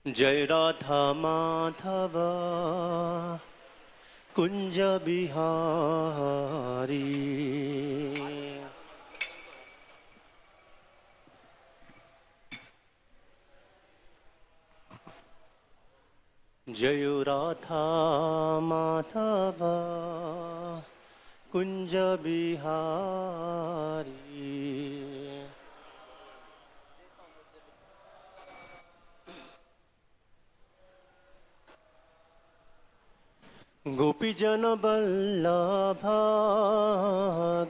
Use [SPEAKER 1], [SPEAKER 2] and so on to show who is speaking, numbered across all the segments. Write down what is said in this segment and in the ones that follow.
[SPEAKER 1] जय राधा माधव कुंज बिहारी। जय राधा माधव कुंज बिहारी। गोपीजन वल्लभ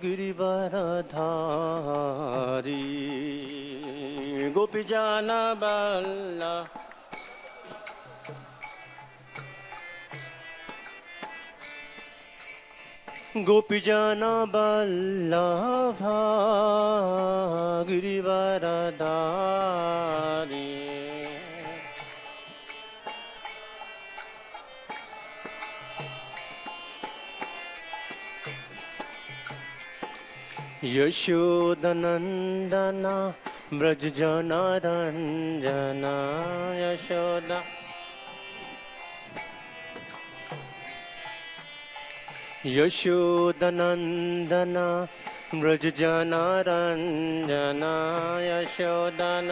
[SPEAKER 1] गिरिवरधारी। गोपीजन वल्लभ गोपीजन वल्लभ गिरिवरधारी। यशोदनंदन व्रज जनारंजन। यशोदा यशोदनंदन व्रज जनारंजन। यशोदन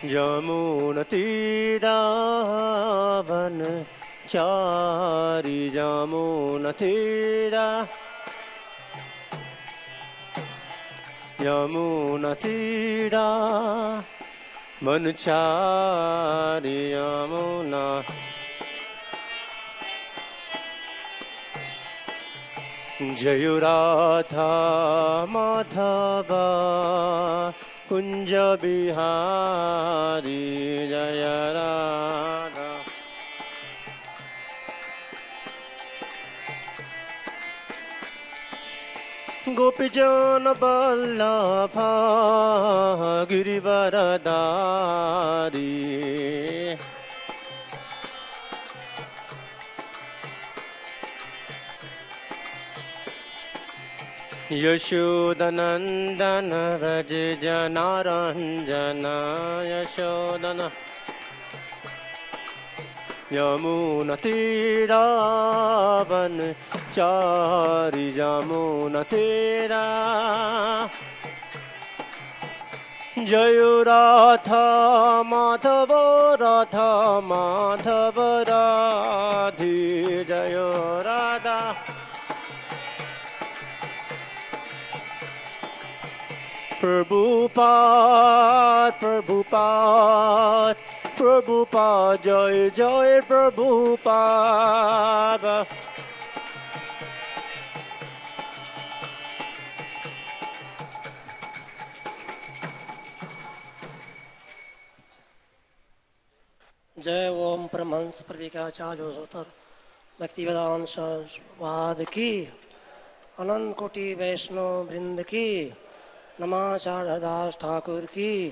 [SPEAKER 1] यमुना तीरावन चारी। यमुना तीरा यमुना तीरा वनचारी। यमुना जय राधा माधव कुंज बिहारी। जय राधा गोपीजन वल्लभ गिरिवरधारी। यशोदनंदन व्रज जनारंजन। यशोदन यमुना तीरावन चारी। यमुना तीरा जय राधा माधव राधा माधव राधे। जय राधा प्रभुपाद प्रभुपाद प्रभुपाद। जय जय प्रभुपाद।
[SPEAKER 2] जय ओम परमहंस प्रविकाचार्य सूत्र भक्तिवेदांत स्वाद की। अनंत कोटि वैष्णव वृंद की। नमाचार्य दास ठाकुर की।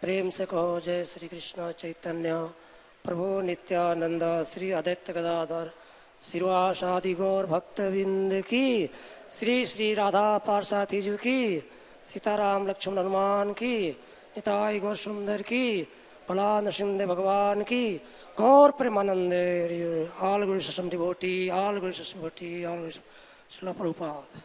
[SPEAKER 2] प्रेम से कहो जय श्री कृष्ण चैतन्य प्रभु नित्यानंद श्री अद्वैत गदाधर श्रीवासादि गौर भक्तविंद की। श्री श्री राधा पार्षदी जी की। सीताराम लक्ष्मण हनुमान की। निताई गौर सुंदर की। भला नृसिंह भगवान की। गौर प्रेमानंद आल गुरु सम डिवोटी आल गुरु सम डिवोटी आल गुरु श्रील प्रभुपाद।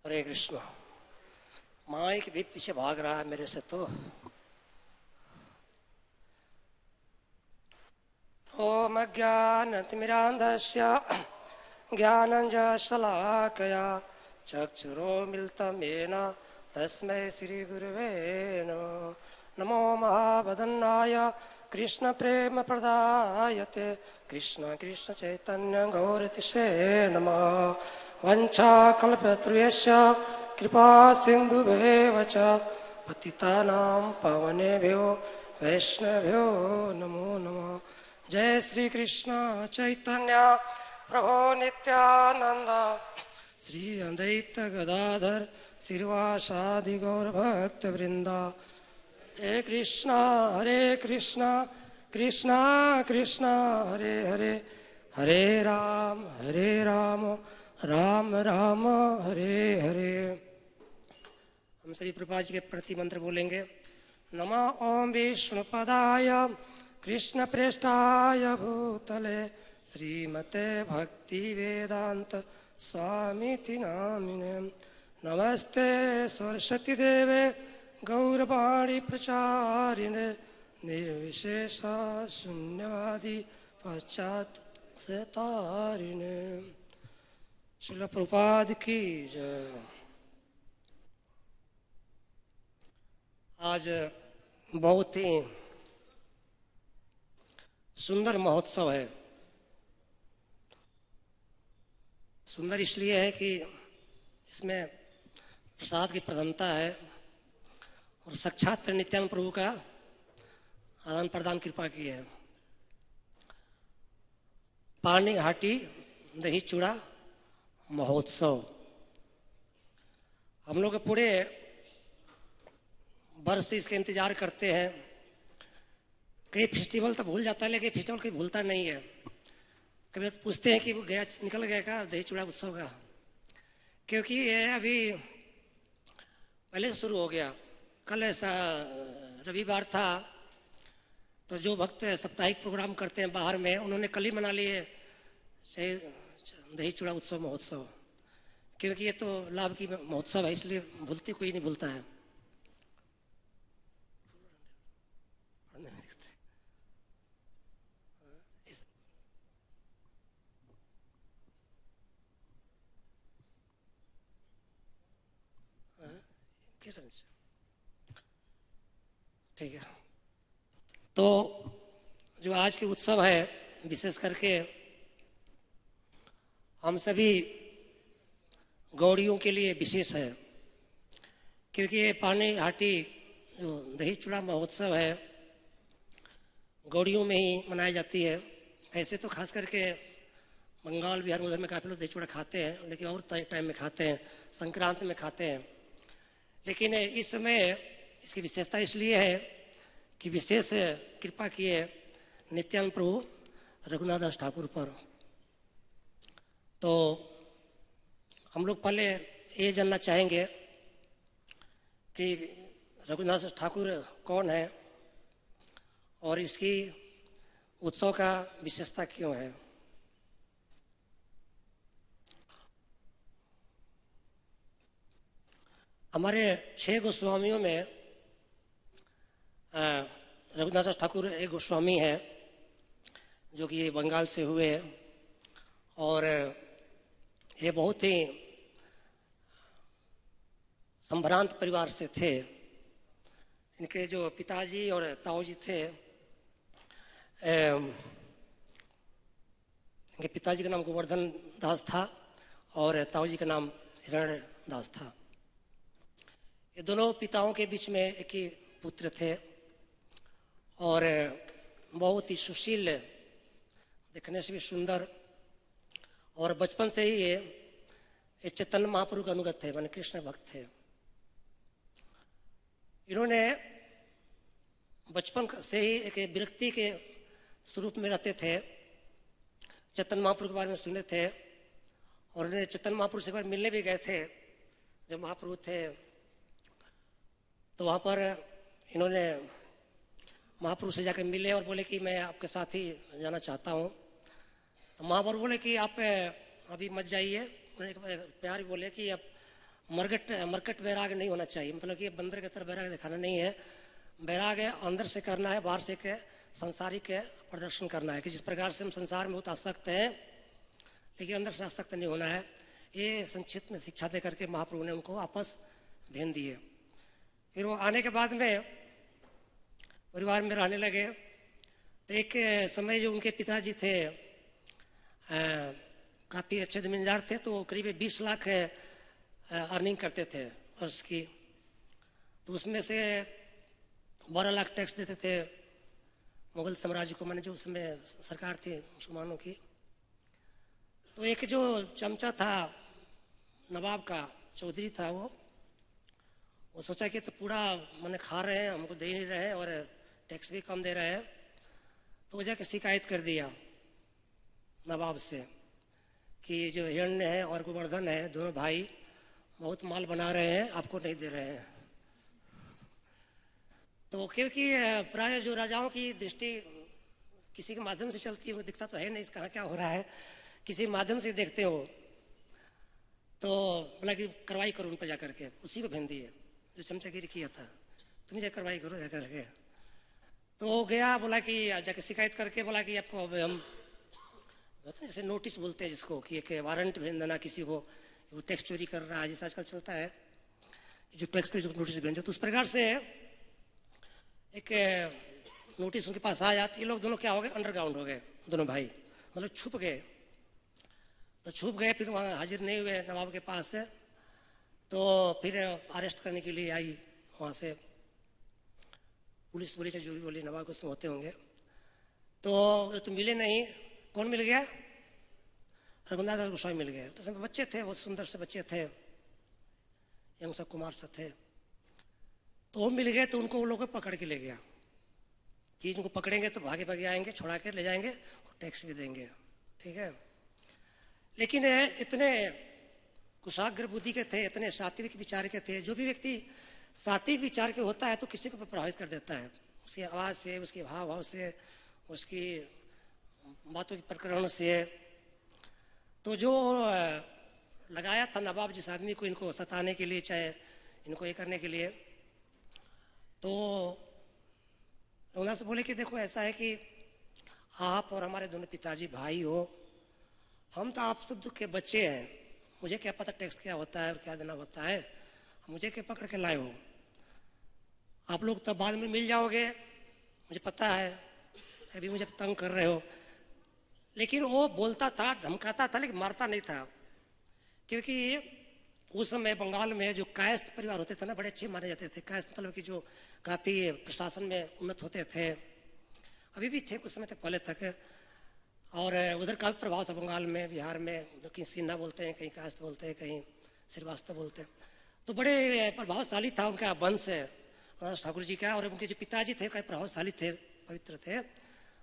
[SPEAKER 2] हरे कृष्ण। माइक भी पीछे भाग रहा है मेरे से तो। ओम अज्ञानतिमिरान्धस्य ज्ञानञ्जनशलाकया चक्षुरोन्मिलितं येन तस्मै श्रीगुरवे नमः। नमो महावदन्नाय कृष्ण प्रेम प्रदायते कृष्ण कृष्ण चैतन्य गौरतिसे नमः। वंशाकल्पतरुश्च कृपा सिन्धुभ्येव च पतितानां पावनेभ्यो वैष्णवेभ्यो नमो नमः। जय श्री कृष्ण चैतन्य प्रभो नित्यानंद श्री अद्वैत गदाधर श्रीवासादि गौर भक्त वृंदा। हरे कृष्णा कृष्णा कृष्णा हरे हरे, हरे राम राम राम हरे हरे। हम सभी प्रभुपाद जी के प्रति मंत्र बोलेंगे। नमः ओम विष्णुपदाय कृष्ण प्रेष्ठाय भूतले श्रीमते भक्ति वेदांत स्वामीति नामिने। नमस्ते सरस्वती देवे गौरवाणी प्रचारिणे निर्विशेषा शून्यवादी पश्चात से तारिणे। श्रील प्रभुपाद की जय। आज बहुत ही सुंदर महोत्सव है। सुंदर इसलिए है कि इसमें प्रसाद की प्रधानता है और साक्षात नित्यानंद प्रभु का आदान प्रदान कृपा की है। पानी हाटी दही चूड़ा महोत्सव। हम लोग पूरे वर्ष से इसका इंतजार करते हैं। कई फेस्टिवल तो भूल जाता है लेकिन फेस्टिवल कहीं भूलता नहीं है। कभी तो पूछते हैं कि वो गया निकल गया का दही चूड़ा उत्सव का, क्योंकि ये अभी पहले से शुरू हो गया। कल ऐसा रविवार था तो जो भक्त साप्ताहिक प्रोग्राम करते हैं बाहर में, उन्होंने कल ही मना लिए दही चूड़ा उत्सव महोत्सव, क्योंकि ये तो लाभ की महोत्सव है, इसलिए भूलती कोई नहीं भूलता है। ठीक है, तो जो आज के उत्सव है विशेष करके हम सभी गौड़ियों के लिए विशेष है, क्योंकि ये पानी हाटी जो दही चूड़ा महोत्सव है गौड़ियों में ही मनाई जाती है। ऐसे तो खास करके बंगाल बिहार उधर में काफ़ी लोग दही चूड़ा खाते हैं, लेकिन और टाइम में खाते हैं, संक्रांति में खाते हैं। लेकिन इस समय इसकी विशेषता इसलिए है कि विशेष कृपा किए नित्यानंद प्रभु रघुनाथ दास ठाकुर पर। तो हम लोग पहले ये जानना चाहेंगे कि रघुनाथ दास ठाकुर कौन है और इसकी उत्सव का विशेषता क्यों है। हमारे 6 गोस्वामियों में रघुनाथ दास ठाकुर एक गोस्वामी है जो कि बंगाल से हुए और ये बहुत ही संभ्रांत परिवार से थे। इनके जो पिताजी और ताऊजी थे, इनके पिताजी का नाम गोवर्धन दास था और ताऊजी का नाम हिरण्य दास था। ये दोनों पिताओं के बीच में एक ही पुत्र थे और बहुत ही सुशील, देखने से भी सुंदर, और बचपन से ही ये चैतन्य महाप्रभु के अनुगत थे, माने कृष्ण भक्त थे। इन्होंने बचपन से ही एक विरक्ति के स्वरूप में रहते थे। चैतन्य महाप्रभु के बारे में सुने थे और उन्हें चैतन्य महाप्रभु से एक बार मिलने भी गए थे जब महाप्रभु थे। तो वहाँ पर इन्होंने महाप्रभु से जाकर मिले और बोले कि मैं आपके साथ ही जाना चाहता हूँ। तो महाप्रभु बोले कि आप अभी मत जाइए। उन्होंने प्यार बोले कि अब मरकट वैराग नहीं होना चाहिए, मतलब कि बंदर की तरह वैराग दिखाना नहीं है। वैराग अंदर से करना है, बाहर से के संसारिक प्रदर्शन करना है कि जिस प्रकार से हम संसार में बहुत आसक्त हैं लेकिन अंदर से आसक्त नहीं होना है। ये संक्षिप्त में शिक्षा दे करके महाप्रभु ने उनको वापस भेज दिए। फिर वो आने के बाद में परिवार में रहने लगे तो एक समय जो उनके पिताजी थे काफ़ी अच्छे जमींदार थे, तो करीब 20 लाख अर्निंग करते थे वर्ष की। तो उसमें से 12 लाख टैक्स देते थे मुगल साम्राज्य को, माने जो उसमें सरकार थी मुसलमानों की। तो एक जो चमचा था नवाब का, चौधरी था, वो सोचा कि तो पूरा मैंने खा रहे हैं, हमको दे नहीं रहे हैं और टैक्स भी कम दे रहे हैं। तो वो जाके शिकायत कर दिया नवाब से कि जो हिरण्य है और गोवर्धन है, दोनों भाई बहुत माल बना रहे हैं, आपको नहीं दे रहे हैं। तो क्योंकि प्राय जो राजाओं की दृष्टि किसी के माध्यम से चलती है, वो दिखता तो है नहीं कहाँ क्या हो रहा है, किसी माध्यम से देखते हो। तो बोला कि कार्रवाई करो उन पर जाकर के, उसी को भेज दिए जो चमचागिरी किया था, तुम जा कार्रवाई करो जाकर के। तो गया, बोला कि जाके शिकायत करके बोला कि आपको अब हम जैसे नोटिस बोलते हैं जिसको, कि एक वारंट भेज देना किसी को, वो टैक्स चोरी कर रहा है, जैसे आजकल चलता है जो टैक्स पे जो नोटिस भेजो। तो उस प्रकार से एक नोटिस उनके पास आया। तो ये लोग दोनों क्या हो गए, अंडरग्राउंड हो गए दोनों भाई, मतलब छुप गए। तो छुप गए, फिर वहाँ हाजिर नहीं हुए नवाब के पास से। तो फिर अरेस्ट करने के लिए आई वहाँ से पुलिस जो भी बोली, नवाब को होते होंगे। तो मिले नहीं। कौन मिल गया? रघुनाथ दास गोस्वामी मिल गए। तो समय बच्चे थे, बहुत सुंदर से बच्चे थे, यंग सा कुमार सा थे। तो वो मिल गए, तो उनको वो लोग पकड़ के ले गया कि इनको पकड़ेंगे तो भागे भागे आएंगे, छुड़ा के ले जाएंगे और टैक्स भी देंगे, ठीक है। लेकिन इतने कुशाग्र बुद्धि के थे, इतने सात्विक विचार के थे। जो भी व्यक्ति सात्विक विचार के होता है तो किसी को प्रभावित कर देता है, उसकी आवाज़ से, उसके भाव भाव से, उसकी बातों के प्रकरण से। तो जो लगाया था नवाब जिस आदमी को इनको सताने के लिए, चाहे इनको ये करने के लिए, तो रघुनाथ से बोले कि देखो ऐसा है कि आप और हमारे दोनों पिताजी भाई हो, हम तो आप सब के बच्चे हैं, मुझे क्या पता टैक्स क्या होता है और क्या देना होता है, मुझे क्या पकड़ के लाए हो? आप लोग तब बाद में मिल जाओगे, मुझे पता है, अभी मुझे तंग कर रहे हो। लेकिन वो बोलता था, धमकाता था, लेकिन मारता नहीं था। क्योंकि उस समय बंगाल में जो कायस्थ परिवार होते थे ना, बड़े अच्छे माने जाते थे। कायस्थ मतलब कि जो काफ़ी प्रशासन में उन्नत होते थे, अभी भी थे कुछ समय तक, पहले तक। और उधर का भी प्रभाव था बंगाल में, बिहार में। कहीं सिन्हा बोलते हैं, कहीं कायस्थ बोलते हैं, कहीं श्रीवास्तव बोलते हैं। तो बड़े प्रभावशाली था उनका वंश ठाकुर जी का। और उनके जो पिताजी थे कई प्रभावशाली थे, पवित्र थे।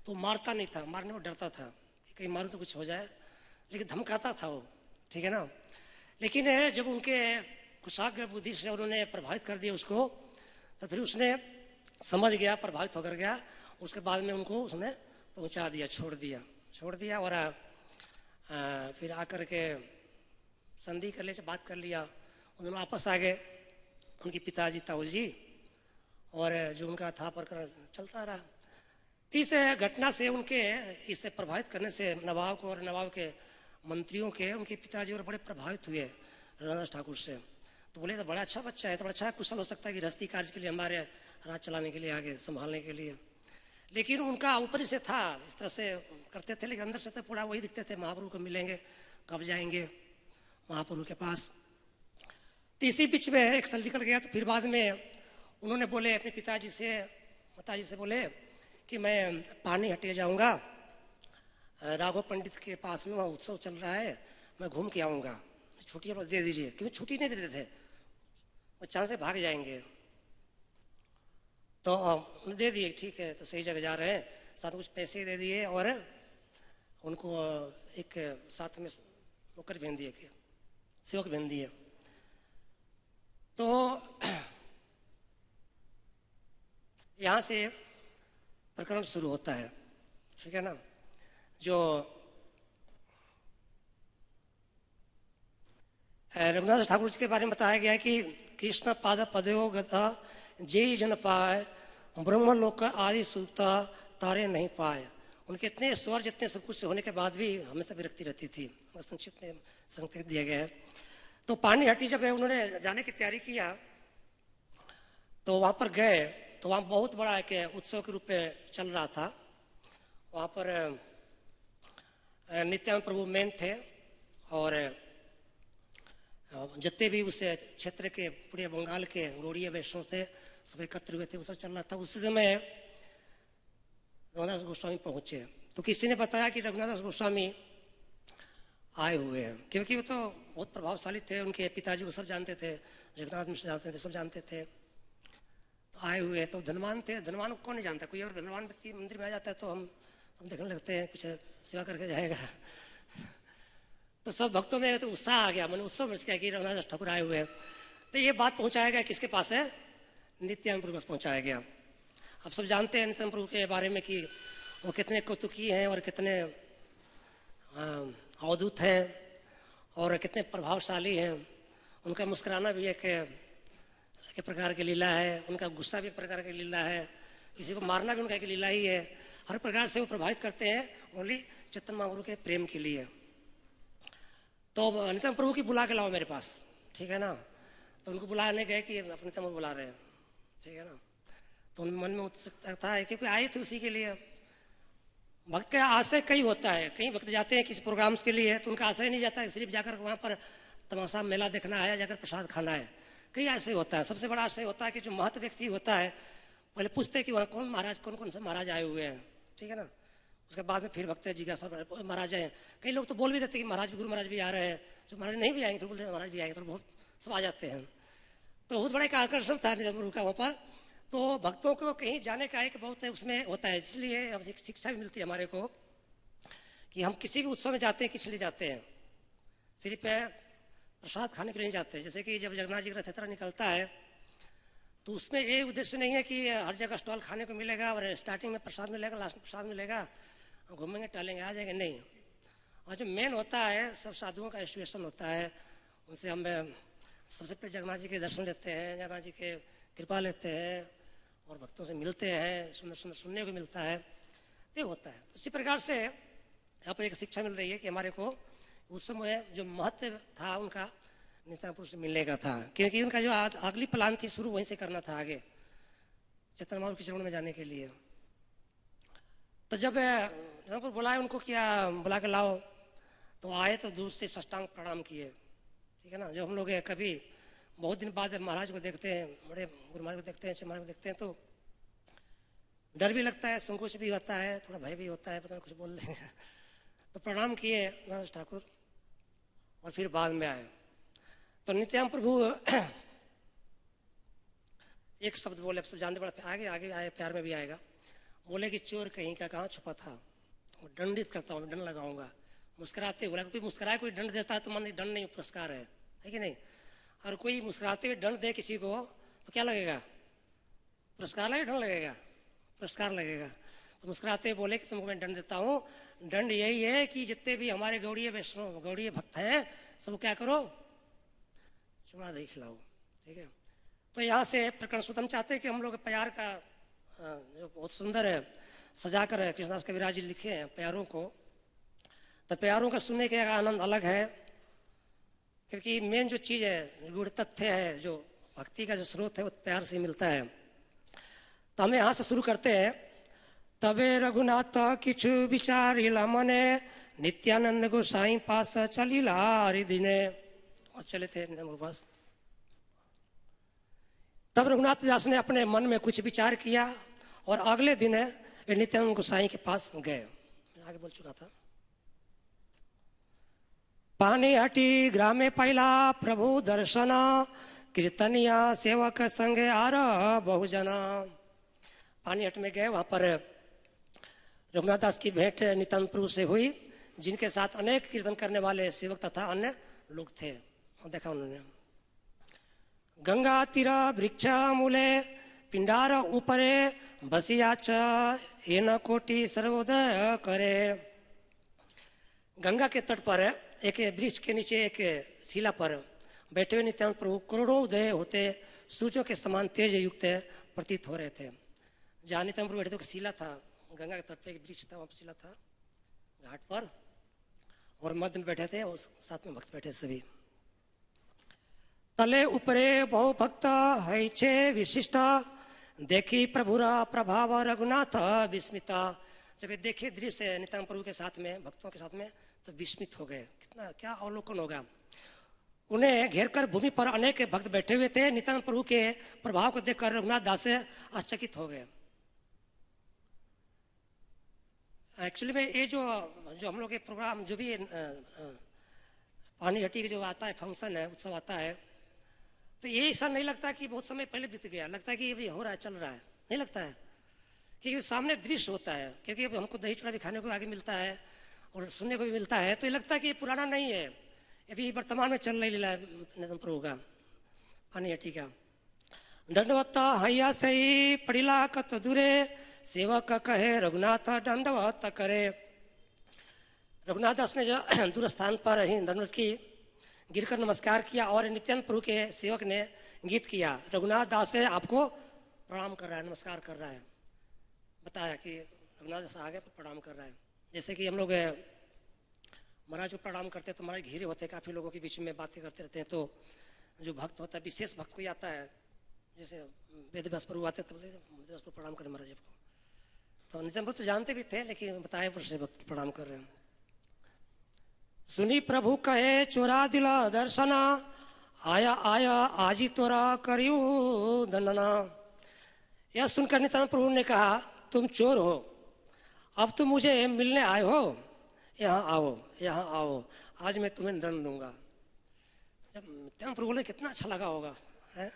[SPEAKER 2] तो मारता नहीं था, मारने में डरता था, कहीं मारूं तो कुछ हो जाए, लेकिन धमकाता था वो, ठीक है ना। लेकिन जब उनके कुशाग्र बुद्धि से उन्होंने प्रभावित कर दिया उसको, तो फिर उसने समझ गया, प्रभावित होकर गया। उसके बाद में उनको उसने पहुंचा दिया, छोड़ दिया। और फिर आकर के संधि कर ले से बात कर लिया, उन्होंने वापस आ गए उनके पिताजी ताऊ जी, और जो उनका था प्रकरण चलता रहा। इस घटना से, उनके इससे प्रभावित करने से नवाब को और नवाब के मंत्रियों के, उनके पिताजी और बड़े प्रभावित हुए रघुनाथ ठाकुर से। तो बोले तो बड़ा अच्छा बच्चा है, तो बड़ा अच्छा कुशल हो सकता है कि गृहस्थी कार्य के लिए, हमारे राज चलाने के लिए, आगे संभालने के लिए। लेकिन उनका ऊपरी से था, इस तरह से करते थे, लेकिन अंदर से तो पूरा वही दिखते थे, महाप्रभु को मिलेंगे, कब जाएंगे महाप्रभु के पास। तो इसी बीच में एक साल निकल गया। तो फिर बाद में उन्होंने बोले अपने पिताजी से, माताजी से बोले कि मैं पानी हटिया जाऊंगा, राघव पंडित के पास में वहाँ उत्सव चल रहा है, मैं घूम के आऊँगा, छुट्टी दे दीजिए। क्योंकि छुट्टी नहीं देते थे, वो चांस से भाग जाएंगे। तो दे दिए, ठीक है, तो सही जगह जा रहे हैं, साथ में कुछ पैसे दे दिए और उनको एक साथ में नौकर भेज दिए, सेवक भेज दिए। तो यहाँ से प्रकरण शुरू होता है, ठीक है ना। जो रघुनाथ ठाकुर जी के बारे में बताया गया है कि कृष्ण पाद पदयो गता जय जन पाए, ब्रह्मलोक आदि सुखता तारे नहीं पाए। उनके इतने स्वर, जितने सब कुछ होने के बाद भी हमेशा विरक्ति रहती थी, संक्षिप्त में संकेत दिया गया है। तो पानी हटी जब उन्होंने जाने की तैयारी किया, तो वहाँ पर गए, तो वहाँ बहुत बड़ा एक उत्सव के रूप में चल रहा था। वहाँ पर नित्यानंद प्रभु मेन थे और जितने भी उस क्षेत्र के पूरे बंगाल के गौड़ीय वैष्णव थे सब एकत्र हुए थे, वो सब चल रहा था। उस समय रघुनाथ गोस्वामी पहुंचे तो किसी ने बताया कि रघुनाथ गोस्वामी आए हुए हैं, क्योंकि वो तो बहुत प्रभावशाली थे, उनके पिताजी को सब जानते थे, जगन्नाथ मिश्र जानते थे, सब जानते थे। तो आए हुए तो धनवान थे, धनवान को कौन नहीं जानता, कोई और धनवान व्यक्ति मंदिर में आ जाता है तो हम देखने लगते हैं कुछ सेवा करके जाएगा। तो सब भक्तों में तो उत्साह आ गया, मैंने उत्सव मच गया कि रघुनाथ ठाकुर आए हुए हैं। तो ये बात पहुंचाया गया किसके पास है, नित्यानंद प्रभु के पास पहुंचाया गया। अब सब जानते हैं नित्यानंद प्रभु के बारे में कि वो कितने कौतुकी हैं और कितने अवधूत हैं और कितने प्रभावशाली हैं। उनका मुस्कुराना भी एक प्रकार की लीला है, उनका गुस्सा भी एक प्रकार की लीला है, किसी को मारना भी उनका एक लीला ही है। हर प्रकार से वो प्रभावित करते हैं ओनली चैतन्य महाप्रभु के प्रेम के लिए। तो नित्यानंद प्रभु की बुला के लाओ मेरे पास, ठीक है ना। तो उनको बुलाने गए कि अपने नित्यानंद बुला रहे हैं, ठीक है ना। तो उन मन में उत्सुकता था क्योंकि आए थे उसी के लिए। भक्त का आशय कई होता है, कई भक्त जाते हैं किसी प्रोग्राम्स के लिए तो उनका आशय नहीं जाता है सिर्फ जाकर वहाँ पर तमाशा मेला देखना है, जाकर प्रसाद खाना है। कई आशय होता है, सबसे बड़ा आशय होता है कि जो महत्व व्यक्ति होता है पहले पूछते हैं कि वहाँ कौन महाराज, कौन कौन से महाराज आए हुए हैं, ठीक है ना। उसके बाद में फिर भक्त जिज्ञासा महाराज हैं। कई लोग तो बोल भी देते हैं कि महाराज गुरु महाराज भी आ रहे हैं, जो महाराज नहीं भी आएंगे फिर बोलते हैं महाराज भी आएंगे, तो बहुत सब आ जाते हैं। तो बहुत बड़ा एक आकर्षण था नित्यानंद का वहाँ पर। तो भक्तों को कहीं जाने का एक बहुत उसमें होता है, इसलिए एक शिक्षा भी मिलती है हमारे को कि हम किसी भी उत्सव में जाते हैं किस लिए जाते हैं, सिर्फ प्रसाद खाने के लिए नहीं जाते। जैसे कि जब जगन्नाथ जी का रथ यात्रा निकलता है तो उसमें ये उद्देश्य नहीं है कि हर जगह स्टॉल खाने को मिलेगा और स्टार्टिंग में प्रसाद मिलेगा, लास्ट में प्रसाद मिलेगा, घूमेंगे टहलेंगे आ जाएंगे, नहीं। और जो मेन होता है सब साधुओं का एसोसिएशन होता है, उनसे हम सबसे पहले जगन्नाथ जी के दर्शन लेते हैं, जगन्नाथ जी के कृपा लेते हैं और भक्तों से मिलते हैं, सुंदर सुंदर सुनने को मिलता है, ये होता है। तो इसी प्रकार से यहाँ पर एक शिक्षा मिल रही है कि हमारे को उस समय जो महत्व था उनका नित्यानंद से मिलने का था, क्योंकि उनका जो अगली प्लान थी शुरू वहीं से करना था आगे चैतन्य महाप्रभु के चरणों में जाने के लिए। तो जब नित्यानंद बुलाए उनको क्या बुला के लाओ, तो आए तो दूर से साष्टांग प्रणाम किए, ठीक है ना। जब हम लोग कभी बहुत दिन बाद महाराज को देखते हैं, बड़े गुरु महाराज को देखते हैं, महाराज को देखते हैं तो डर भी लगता है, संकोच भी होता है, थोड़ा भय भी होता है, पता नहीं कुछ बोल दें। तो प्रणाम किए रघुनाथ ठाकुर और फिर बाद में आए। तो नित्यानंद प्रभु एक शब्द बोले, सब जानते बड़ा आगे आगे आए, प्यार में भी आएगा। बोले कि चोर कहीं का कहाँ छुपा था, तो दंडित करता हूँ, दंड लगाऊंगा। मुस्कुराते बोला, कोई मुस्कुराए कोई दंड देता है तो मन दंड नहीं पुरस्कार है कि नहीं। और कोई मुस्कुराते हुए दंड दे किसी को तो क्या लगेगा, पुरस्कार लगेगा, दंड लगेगा, पुरस्कार लगेगा। तो मुस्कुराते हुए बोले कि तुमको मैं दंड देता हूँ, दंड यही है कि जितने भी हमारे गौड़ीय वैष्णव गौड़ीय भक्त हैं सब क्या करो, चूड़ा दही खिलाओ, ठीक है। तो यहाँ से प्रकरण सूत्र हम चाहते हैं कि हम लोग प्यार का जो बहुत सुंदर है सजा कर कृष्णदास कविराज जी लिखे हैं प्यारों को, तो प्यारों का सुनने का आनंद अलग है, क्योंकि मेन जो चीज़ है, गुड़ तथ्य है, जो भक्ति का जो स्रोत है वो प्यार से मिलता है। तो हम यहाँ से शुरू करते हैं। तबे रघुनाथ किछु विचारिला मने, नित्यानंद गोसाई पास चलिला हरिदिने। और चले थे नित्यानंद पास। तब रघुनाथ दास ने अपने मन में कुछ विचार किया और अगले दिन वे नित्यानंद गोसाई के पास गए। आगे बोल चुका था। पानी हटी ग्रामे पहला प्रभु दर्शना, कीर्तनिया सेवक संगे आर बहुजना। पानी हट में गए, वहां पर रघुनाथ दास की भेंट नित्यानंद प्रभु से हुई, जिनके साथ अनेक कीर्तन करने वाले सेवक तथा अन्य लोग थे। देखा उन्होंने गंगा तीर वृक्ष मूले पिंडार ऊपरे बसिया च कोटि सर्वोदय करे। गंगा के तट पर एक वृक्ष के नीचे एक शिला पर बैठे हुए नित्यानंद प्रभु करोड़ों उदय होते सूर्यों के समान तेज युक्त प्रतीत हो रहे थे। जहाँ नित्यानंद प्रभु बैठे थे शिला था, गंगा के तट पर एक वृक्ष था, वहाँ शिला था घाट पर, और मध्य में बैठे थे और साथ में भक्त बैठे सभी। तले ऊपरे बहु भक्त है छे विशिष्ट, देखी प्रभुरा प्रभाव रघुनाथ विस्मिता। जब ये देखे दृश्य नित्यानंद प्रभु के साथ में, भक्तों के साथ में, तो विस्मित हो गए। कितना क्या अवलोकन होगा। उन्हें घेर कर भूमि पर अनेक भक्त बैठे हुए थे। नित्यानंद प्रभु के प्रभाव को देखकर रघुनाथ दास से आश्चर्यचकित हो गए। एक्चुअली में ये जो हम लोग के प्रोग्राम जो भी पानी हटी के जो आता है फंक्शन है, उत्सव आता है, तो ये ऐसा नहीं लगता कि बहुत समय पहले बीत गया, लगता है कि अभी हो रहा है, चल रहा है, नहीं लगता है। क्योंकि सामने दृश्य होता है, क्योंकि अभी हमको दही चूड़ा भी खाने को आगे मिलता है और सुनने को भी मिलता है, तो ये लगता है कि ये पुराना नहीं है, अभी वर्तमान में चल रही लीला नित्यानंद प्रभु का पानी हटी का। दंडवत हैया सही पड़िला कत दूरे, सेवक कहे रघुनाथ दंडवत करे। रघुनाथ दास ने जो दूर स्थान पर ही दंडवत की, गिरकर नमस्कार किया और नित्यानंद प्रभु के सेवक ने गीत किया, रघुनाथ दास से आपको प्रणाम कर रहा है, नमस्कार कर रहा है। बताया कि रघुनाथ दास आगे प्रणाम कर रहा है। जैसे कि हम लोग महाराज को प्रणाम करते हैं तो महाराज घिरे होते हैं, काफ़ी लोगों के बीच में बातें करते रहते हैं, तो जो भक्त होता है, विशेष भक्त कोई आता है, जैसे वेद व्यास प्रभु आते तो वेद को प्रणाम करें महाराज को, तो नित्यानंद प्रभु तो जानते भी थे, लेकिन बताए पुरुष से भक्त प्रणाम कर रहे हैं। सुनी प्रभु कहे चोरा दिला दर्शना, आया आया आजी तोरा करियो दंडना। यह सुनकर नित्यानंद प्रभु ने कहा, तुम चोर हो, अब तुम मुझे मिलने आए हो, यहाँ आओ, यहाँ आओ, आज मैं तुम्हें दंड दूंगा। जब नित्यानंद प्रभु बोले कितना अच्छा लगा होगा, है,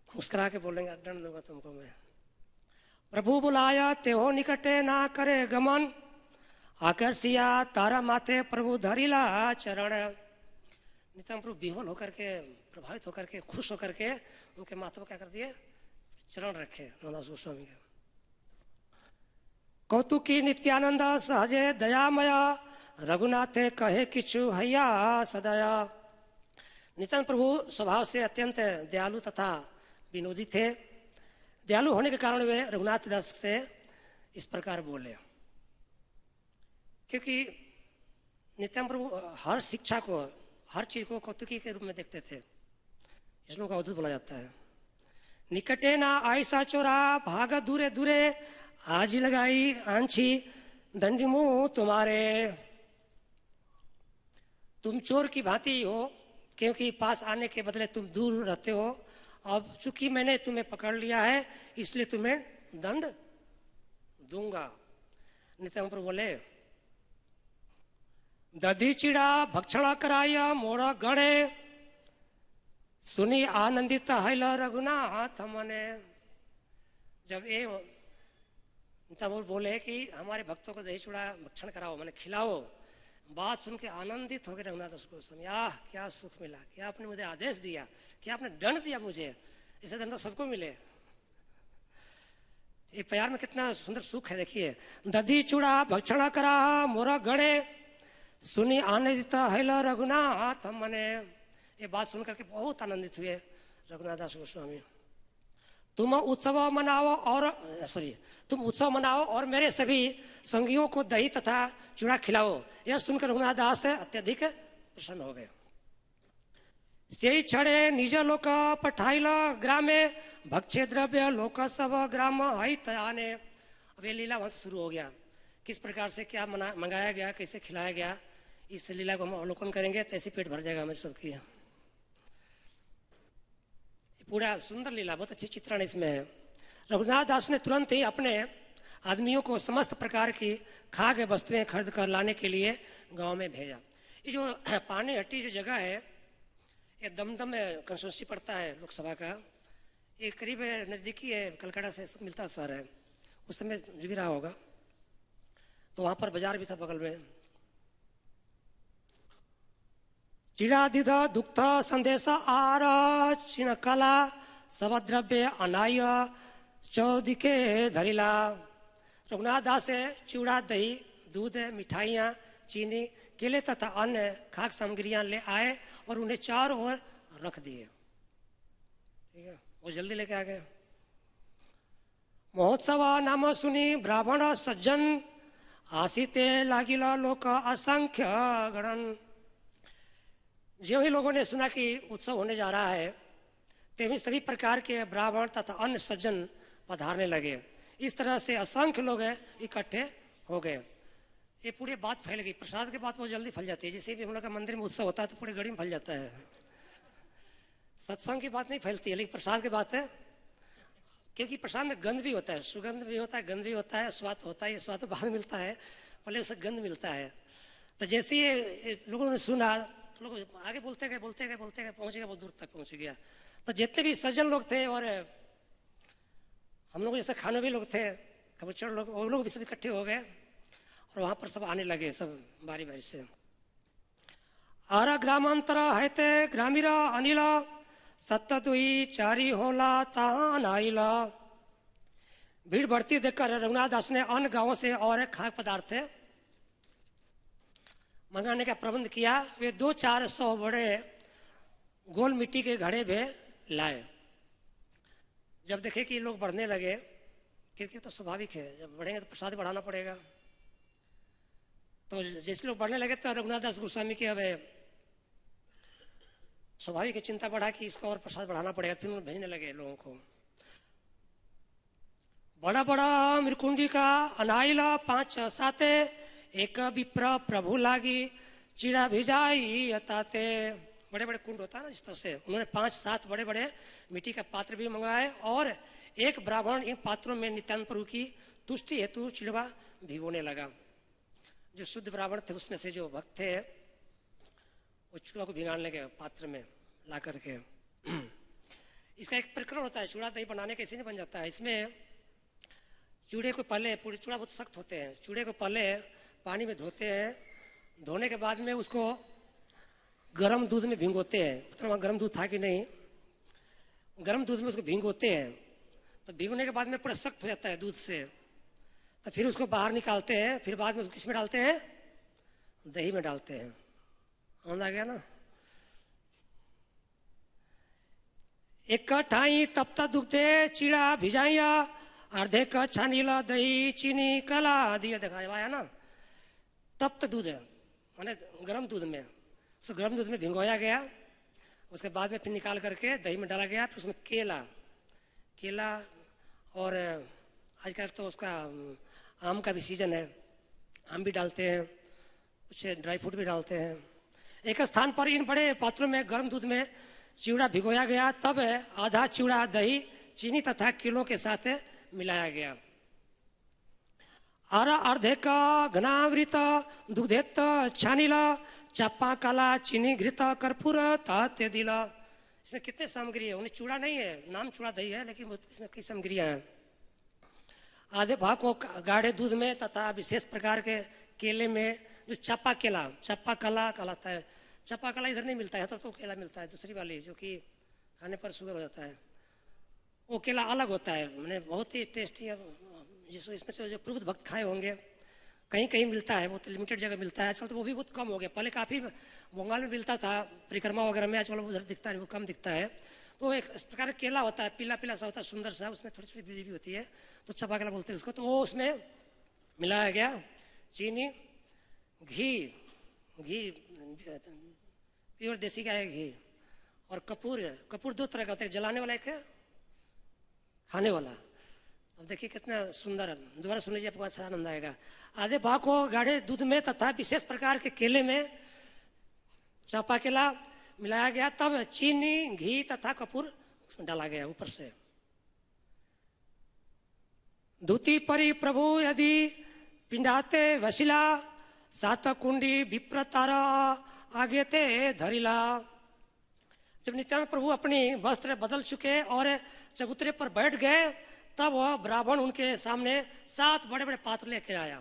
[SPEAKER 2] मुस्कुरा के बोलेंगे दंड दूंगा तुमको मैं। प्रभु बुलाया ते हो निकटे ना करे गमन, आकर्षिया तारा माथे प्रभु धरिला चरण। नित्यानंद प्रभु विह्वल होकर के, प्रभावित होकर के, खुश होकर के उनके माथे पर क्या कर दिए, चरण रखे नंदास गोस्वामी के। कौतुकी नित्यानंद सहजे दयामया, रघुनाथे कहे किचु हैया सदया। नित्यानंद प्रभु स्वभाव से अत्यंत दयालु तथा विनोदी थे। दयालु होने के कारण वे रघुनाथ दास से इस प्रकार बोले, क्योंकि नित्यानंद प्रभु हर शिक्षा को, हर चीज को कौतुकी के रूप में देखते थे, इसलिए उनका अवधूत बोला जाता है। निकटे ना आयसा चोरा, भाग दूरे दूरे, आज ही लगाई आंची दंडी मुंह तुम्हारे। तुम चोर की भांति हो, क्योंकि पास आने के बदले तुम दूर रहते हो। अब चूंकि मैंने तुम्हें पकड़ लिया है, इसलिए तुम्हें दंड दूंगा। नित्यानंद प्रभु बोले, दधी चिड़ा भक्षण कराया मोड़ा गणे, सुनी आनंदित हैल रघुनाथ मने। जब ये नित्यानंद बोले कि हमारे भक्तों को दही चूड़ा भक्षण कराओ, मैंने खिलाओ, बात सुन के आनंदित हो गए रघुनाथ उसको समझा, क्या सुख मिला, क्या आपने मुझे आदेश दिया, क्या आपने दंड दिया मुझे, इसे दंड सबको मिले। ये प्यार में कितना सुंदर सुख है, देखिए। दधी चूड़ा भक्षण करा मोरा गणे, सुनी आनंदित हैल रघुनाथ मने। ये बात सुनकर के बहुत आनंदित हुए रघुनाथ दास गोस्वामी। तुम उत्सव मनाओ और मेरे सभी संगियों को दही तथा चूड़ा खिलाओ। यह सुनकर रघुनाथ दास अत्यधिक प्रसन्न हो गए। से छड़े निज लोक पठाइल ग्रामे, भक्षे द्रव्य लोक सब ग्राम हित आने। अब ये लीला वहां शुरू हो गया, किस प्रकार से क्या मंगाया गया, कैसे खिलाया गया, इस लीला को हम अवलोकन करेंगे तो ऐसे पेट भर जाएगा हमारे सबकी। पूरा सुंदर लीला, बहुत अच्छी चित्रण इसमें है। रघुनाथ दास ने तुरंत ही अपने आदमियों को समस्त प्रकार की खाद्य वस्तुएं खरीद कर लाने के लिए गांव में भेजा। ये जो पानी हट्टी जो जगह है, ये दमदम में कंस्टिट्यूंसी पड़ता है लोकसभा का, ये करीब नज़दीकी है, कलकत्ता से मिलता शहर है, उस समय जो भी रहा होगा। तो वहां पर बाजार भी था बगल में। चिड़ादिध दुग्ध संदेश आर चिण कला, सब द्रव्य अनाय चौदिके धरिला। रघुनाथ दास से चूड़ा, दही, दूध, मिठाइयाँ, चीनी, केले तथा अन्य खाद्य सामग्रियां ले आए और उन्हें चारों ओर रख दिए। ठीक है, वो जल्दी लेके आ गए। महोत्सव नाम सुनी ब्राह्मण सज्जन, आसीते लागिला लोक असंख्य गणन। जो ही लोगों ने सुना कि उत्सव होने जा रहा है, तभी सभी प्रकार के ब्राह्मण तथा अन्य सज्जन पधारने लगे। इस तरह से असंख्य लोग इकट्ठे हो गए। ये पूरी बात फैल गई। प्रसाद की बात बहुत जल्दी फैल जाती है। जैसे भी हम लोग का मंदिर में उत्सव होता है तो पूरी गली में फैल जाता है। सत्संग की बात नहीं फैलती है, लेकिन प्रसाद की बात है, क्योंकि प्रसाद में गंध भी होता है, सुगंध भी होता है, गंध भी होता है, स्वाद होता है। ये स्वाद तो बाद में मिलता है, पहले उसे गंध मिलता है। तो जैसे ये लोगों ने सुना तो लोग आगे बोलते गए बोलते गए बोलते गए, पहुंच गया, बहुत दूर तक पहुंच गया। तो जितने भी सज्जन लोग थे और हम लोग जैसे खाने भी लोग थे, कबूचर लोग, वो लोग भी सब इकट्ठे हो गए और वहां पर सब आने लगे, सब बारी बारी से। आरा ग्रामांतर हैते ग्रामीरा अनिला सत्य दुई चारी होला तान आइला। भीड़ बढ़ती देखकर रघुनाथ दास ने अन्य गांवों से और खाद्य पदार्थ मंगाने का प्रबंध किया। वे 200-400 बड़े गोल मिट्टी के घड़े भी लाए। जब देखे कि लोग बढ़ने लगे, क्योंकि तो स्वाभाविक है, जब बढ़ेंगे तो प्रसाद बढ़ाना पड़ेगा। तो जैसे लोग बढ़ने लगे तो रघुनाथ दास गोस्वामी की अब स्वाभाविक चिंता बढ़ा कि इसको और प्रसाद बढ़ाना पड़ेगा। फिर उन्होंने भेजने लगे लोगों को। बड़ा बड़ा मृकुंडी का अनाइला 5-7 एक विप्र प्रभु लागी चिड़ा भिजाई अताते। बड़े बड़े कुंड होता है ना, जिस तरह से उन्होंने 5-7 बड़े बड़े मिट्टी का पात्र भी मंगवाए और एक ब्राह्मण इन पात्रों में नित्यानंद प्रभु की तुष्टि हेतु चिड़वा भिगोने लगा। जो शुद्ध ब्राह्मण थे उसमें से जो भक्त थे वो चूड़ा को भिगाने लगे पात्र में ला करके। इसका एक प्रकरण होता है, चूड़ा दही बनाने कैसे नहीं बन जाता है। इसमें चूड़े को पहले, पूरे चूड़ा बहुत सख्त होते हैं, चूड़े को पहले पानी में धोते हैं। धोने के बाद में उसको गर्म दूध में भिगोते हैं। मतलब वहाँ गर्म दूध था कि नहीं, गर्म दूध में उसको भिगोते हैं। तो भिगोने के बाद में पूरा सख्त हो जाता है दूध से। तो फिर उसको बाहर निकालते हैं। फिर बाद में उसको किस में डालते हैं? दही में डालते हैं। समझ आ गया ना। एक ठाई तब तक दुखते चिड़ा भिजाइया अर्धे का छानीला दही चीनी कला दिया दिखाया ना। तप्त दूध है माने गर्म दूध में, उस गर्म दूध में भिगोया गया। उसके बाद में फिर निकाल करके दही में डाला गया। फिर उसमें केला और आजकल तो उसका आम का भी सीजन है, आम भी डालते हैं, कुछ ड्राई फ्रूट भी डालते हैं। एक स्थान पर इन बड़े पात्रों में गर्म दूध में चिवड़ा भिगोया गया। तब आधा चिवड़ा दही चीनी तथा किलो के साथ मिलाया गया। आरा अर्धे का घनावृत दुग्धेत छानीला चापा काला चीनी घृत कर्पूर ताते दिला। इसमें कितने सामग्री है? उन्हें चूड़ा नहीं है, नाम चूड़ा दही है, लेकिन इसमें कई सामग्रियां हैं। आधे भाग को गाढ़े दूध में तथा विशेष प्रकार के केले में, जो चापा काला कहलाता है। चापा काला इधर नहीं मिलता है, तो केला मिलता है दूसरी वाली, जो कि खाने पर शुगर हो जाता है। वो केला अलग होता है, मैंने बहुत ही टेस्टी है। जिसको इसमें से जो प्रबुद्ध भक्त खाए होंगे, कहीं कहीं मिलता है, बहुत लिमिटेड जगह मिलता है। आजकल तो वो भी बहुत कम हो गया। पहले काफ़ी बंगाल में मिलता था, परिक्रमा वगैरह में, आजकल उधर दिखता है, वो कम दिखता है। तो एक इस प्रकार का केला होता है, पीला पीला सा होता है, सुंदर सा, उसमें थोड़ी थोड़ी बीज भी होती है, तो छपा केला बोलते हैं उसको। तो वो उसमें मिलाया गया चीनी, घी प्योर देसी गाय घी और कपूर 2 तरह का होता है, जलाने वाला एक है, खाने वाला। अब देखिए कितना सुंदर है, दोबारा सुन लीजिए, आपको अच्छा आनंद आएगा। आधे भाग को गाढ़े दूध में तथा विशेष प्रकार के केले में चापा केला मिलाया गया। तब चीनी घी तथा कपूर उसमें डाला गया ऊपर से। धूती परी प्रभु यदि पिंडाते वशिला सात कुंडी विप्र तारा आगे ते धरिला। जब नित्यानंद प्रभु अपनी वस्त्र बदल चुके और चबूतरे पर बैठ गए, तब वह ब्राह्मण उनके सामने 7 बड़े बड़े पात्र लेकर आया।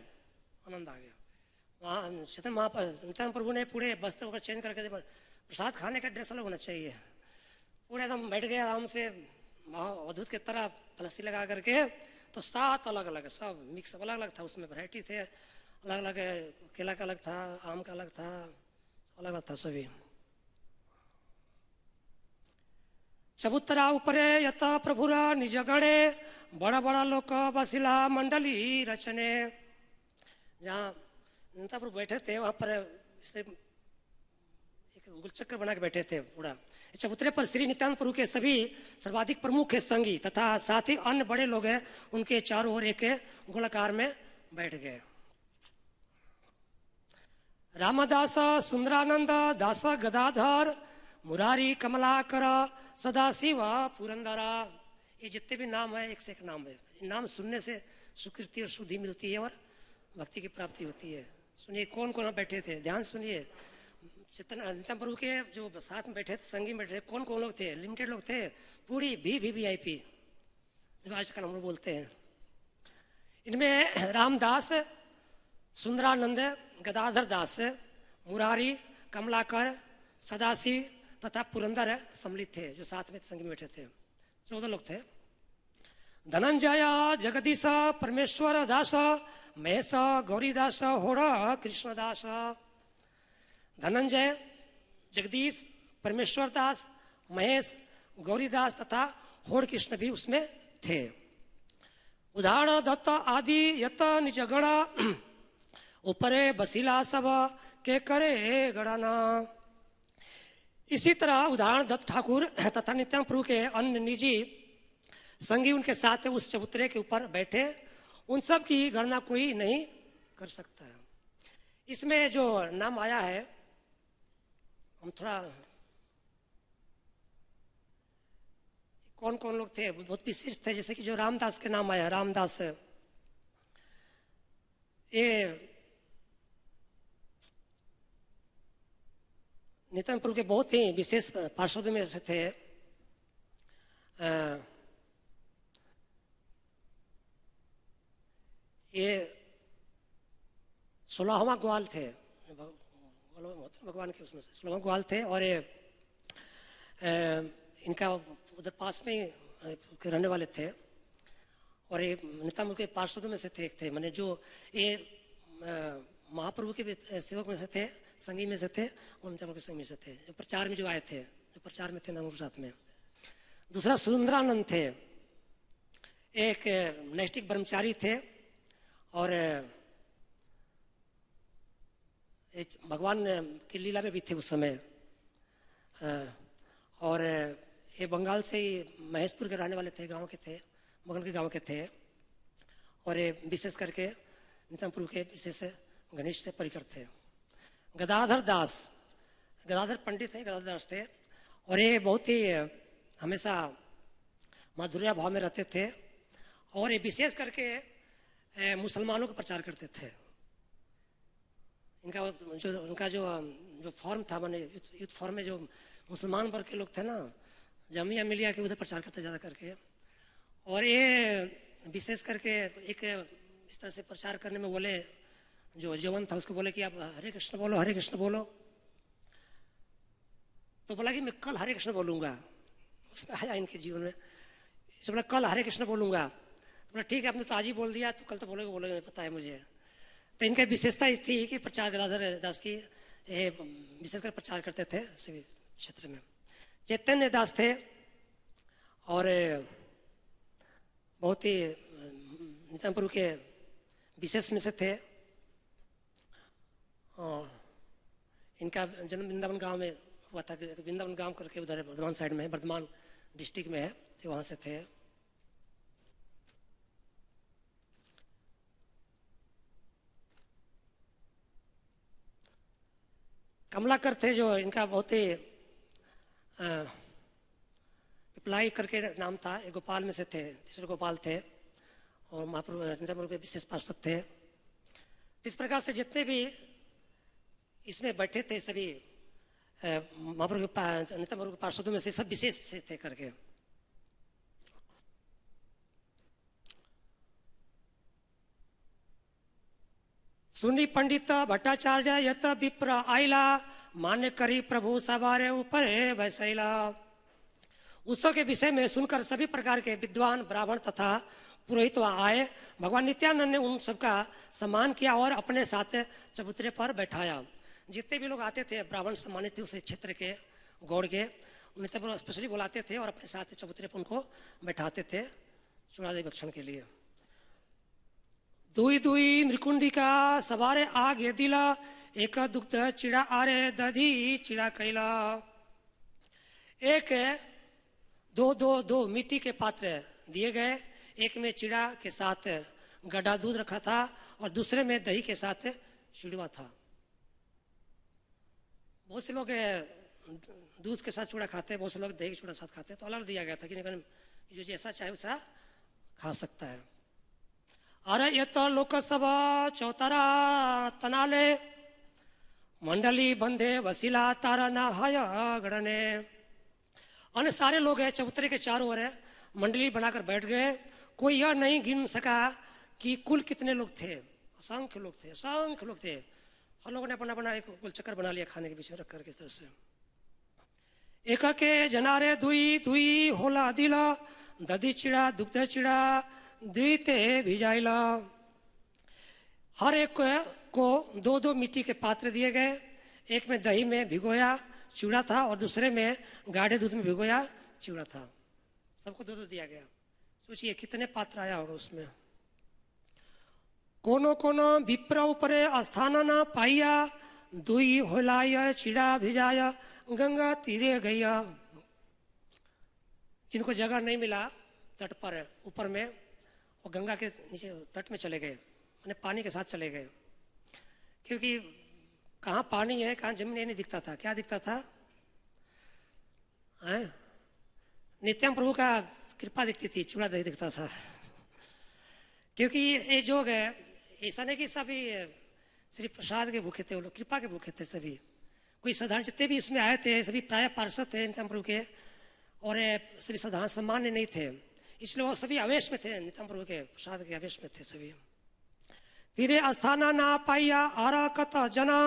[SPEAKER 2] आनंद आ गया। वहाँ नित्यानंद प्रभु ने पूरे वस्त्र वगैरह चेंज करके, प्रसाद खाने का ड्रेस अलग होना चाहिए, पूरे एकदम बैठ गए आराम से अद्भुत की तरह पलस्ती लगा करके। तो 7 अलग अलग सब मिक्स अलग अलग था, उसमें वैरायटी थे, अलग अलग केला का अलग था, आम का अलग था, अलग अलग था सभी। चबूतरा ऊपरे यत प्रभुरा निज गणे बड़ा बड़ा लोक बसिला मंडली रचने। जहाँ नेता प्रभु बैठे थे वहां पर एक गुलचक्र बना के बैठे थे पूरा। चबूतरे पर श्री नित्यानंद प्रभु के सभी सर्वाधिक प्रमुख संगी तथा साथ ही अन्य बड़े लोग हैं, उनके चारों ओर एक गोलाकार में बैठ गए। रामदास सुंदरानंद दास गदाधर मुरारी कमलाकर सदाशिव पुरंदरा, ये जितने भी नाम है एक से एक नाम है। इन नाम सुनने से सुकृति और शुद्धि मिलती है और भक्ति की प्राप्ति होती है। सुनिए कौन कौन बैठे थे, ध्यान सुनिए। नित्यानंद प्रभु के जो साथ में बैठे थे, संगी में बैठे थे, कौन कौन लोग थे? लिमिटेड लोग थे, पूरी VVIP जो आजकल हम लोग बोलते हैं। इनमें रामदास, सुंदरानंद, गदाधर दास, मुरारी, कमलाकर, सदाशिव तथा पुरंदर सम्मिलित थे, जो साथ में संगी में बैठे थे। 14 लोग थे। धनंजय, जगदीश, परमेश्वर दास, महेश, गौरीदास, होड़ा, कृष्णदास। धनंजय, जगदीश, परमेश्वर दास, महेश, गौरीदास तथा होड़ कृष्ण भी उसमें थे। उदाहरण दत्त आदि यत निजगण ऊपरे बसीला सब के करे गणना। इसी तरह उदाहरण दत्त ठाकुर तथा नित्यानंद प्रभु के अन्य निजी संगी उनके साथ उस चबूतरे के ऊपर बैठे, उन सब की गणना कोई नहीं कर सकता है। इसमें जो नाम आया है, हम थोड़ा कौन कौन लोग थे बहुत विशिष्ट थे। जैसे कि जो रामदास के नाम आया, रामदास, ये नित्यानंद प्रभु के बहुत ही विशेष पार्षदों में से थे। ये 16वां ग्वाल थे भगवान के, उसमें से 16वां ग्वाल थे। और ये इनका उधर पास में ही रहने वाले थे। और ये नित्यानंद के पार्षदों में से थे, एक थे, माने जो ये महाप्रभु के सेवक में से थे, संगी में से थे, और नित्यानंद के संगी में से थे, जो प्रचार में जो आए थे, जो प्रचार में थे नाम साथ में। दूसरा सुंदरानंद थे, एक नैष्ठिक ब्रह्मचारी थे और भगवान की लीला में भी थे उस समय। और ये बंगाल से ही महेशपुर के रहने वाले थे, गांव के थे, बगल के गांव के थे। और ये विशेष करके नित्यानंद प्रभु के विशेष घनिष्ठ से परिकर थे। गदाधर दास, गदाधर पंडित है, गदाधर दास थे। और ये बहुत ही हमेशा माधुर्य भाव में रहते थे। और ये विशेष करके मुसलमानों का प्रचार करते थे। उनका जो फॉर्म था, माने यूथ फॉर्म में जो मुसलमान वर्ग के लोग थे ना, जामिया मिलिया के उधर प्रचार करते ज़्यादा करके। और ये विशेष करके एक इस तरह से प्रचार करने में बोले, जो जवन था उसको बोले कि आप हरे कृष्ण बोलो, हरे कृष्ण बोलो। तो बोला कि मैं कल हरे कृष्ण बोलूँगा। उसमें आया इनके जीवन में, इसे बोला कल हरे कृष्ण बोलूँगा। तो बोला ठीक है, आपने तो आज ही बोल दिया, तो कल तो बोलोगे बोलोगे, पता है मुझे। तो इनका विशेषता इस थी कि प्रचार गदाधर दास की विशेषकर प्रचार करते थे सभी क्षेत्र में। चैतन्य दास थे और बहुत ही नित्यानंद प्रभु के विशेष में से थे। इनका जन्म वृंदावन गांव में हुआ था। वृंदावन गांव करके उधर वर्धमान साइड में है, वर्धमान डिस्ट्रिक्ट में है, तो वहाँ से थे। कमलाकर थे, जो इनका बहुत ही पिपलाई करके नाम था, एक गोपाल में से थे, तीसरे गोपाल थे और महाप्रभु नित्यानंद प्रभु के विशेष पार्षद थे। इस प्रकार से जितने भी इसमें बैठे थे सभी महाप्रभु नित्यानंद प्रभु के पार्षदों में से सब विशेष से थे करके। सुनी पंडित भट्टाचार्य यत विप्र आइला, मान्य करी प्रभु सवारे ऊपर वैसैला। उत्सव के विषय में सुनकर सभी प्रकार के विद्वान ब्राह्मण तथा पुरोहित वहां आए। भगवान नित्यानंद ने उन सबका सम्मान किया और अपने साथ चबूतरे पर बैठाया। जितने भी लोग आते थे ब्राह्मण सम्मानित थे उस क्षेत्र के, गौड़ के, नित्यानंद स्पेशली बुलाते थे और अपने साथ चबूतरे पर उनको बैठाते थे चूड़ादि भक्षण के लिए। दुई दुई मृकुंडिका सवारे आगे दिला, एक दुग्ध चिड़ा आरे दधी चिड़ा कैला। एक दो मिट्टी के पात्र दिए गए, एक में चिड़ा के साथ गड्ढा दूध रखा था और दूसरे में दही के साथ चिड़वा था। बहुत से लोग दूध के साथ चूड़ा खाते हैं, बहुत से लोग दही के चूड़ा के साथ खाते हैं, तो अलग दिया गया था कि जो जैसा चाहे वैसा खा सकता है। अरे ये तो लोकसभा चौतारा तनाले मंडली बंधे वसीला तारा ना हाय गणने। अन्य सारे लोग हैं चबूतरे के चारों ओर है, मंडली बनाकर बैठ गए। कोई यह नहीं गिन सका कि कुल कितने लोग थे। असंख्य लोग थे, असंख्य लोग थे। हर लोगों ने अपना अपना एक गोल चक्कर बना लिया खाने के बीच में रख कर किस तरह से। एक के जनारे दुई दुई होला दिला दधी चिड़ा दुग्ध चिड़ा दीते भिजाइला। हर एक को दो दो मिट्टी के पात्र दिए गए। एक में दही में भिगोया चूड़ा था और दूसरे में गाढ़े दूध में भिगोया चूड़ा था। सबको दो दो दिया गया। सोचिए कितने पात्र आया होगा उसमें। कोनो कोनो विप्र ऊपरे आस्थान न पाइया दुई होलाय चिड़ा भिजाया गंगा तीरे गैया। जिनको जगह नहीं मिला तट पर ऊपर में, वो गंगा के नीचे तट में चले गए, मैंने पानी के साथ चले गए। क्योंकि कहाँ पानी है कहाँ जमीन नहीं दिखता था। क्या दिखता था? नित्याम प्रभु का कृपा दिखती थी, चूड़ा दही दिखता था। क्योंकि ये जोग है, ऐसा नहीं कि सभी श्री प्रसाद के भूखे थे, वो लोग कृपा के भूखे थे सभी। कोई साधारण जितने भी इसमें आए थे सभी प्राय पार्षद थे नित्याम प्रभु के, और सभी साधारण सामान्य नहीं थे, इसलिए वो सभी आवेश में थे, नित्याम प्रभु के प्रसाद के आवेश में थे सभी। तीरे अस्थाना ना पाइया आरा कत जना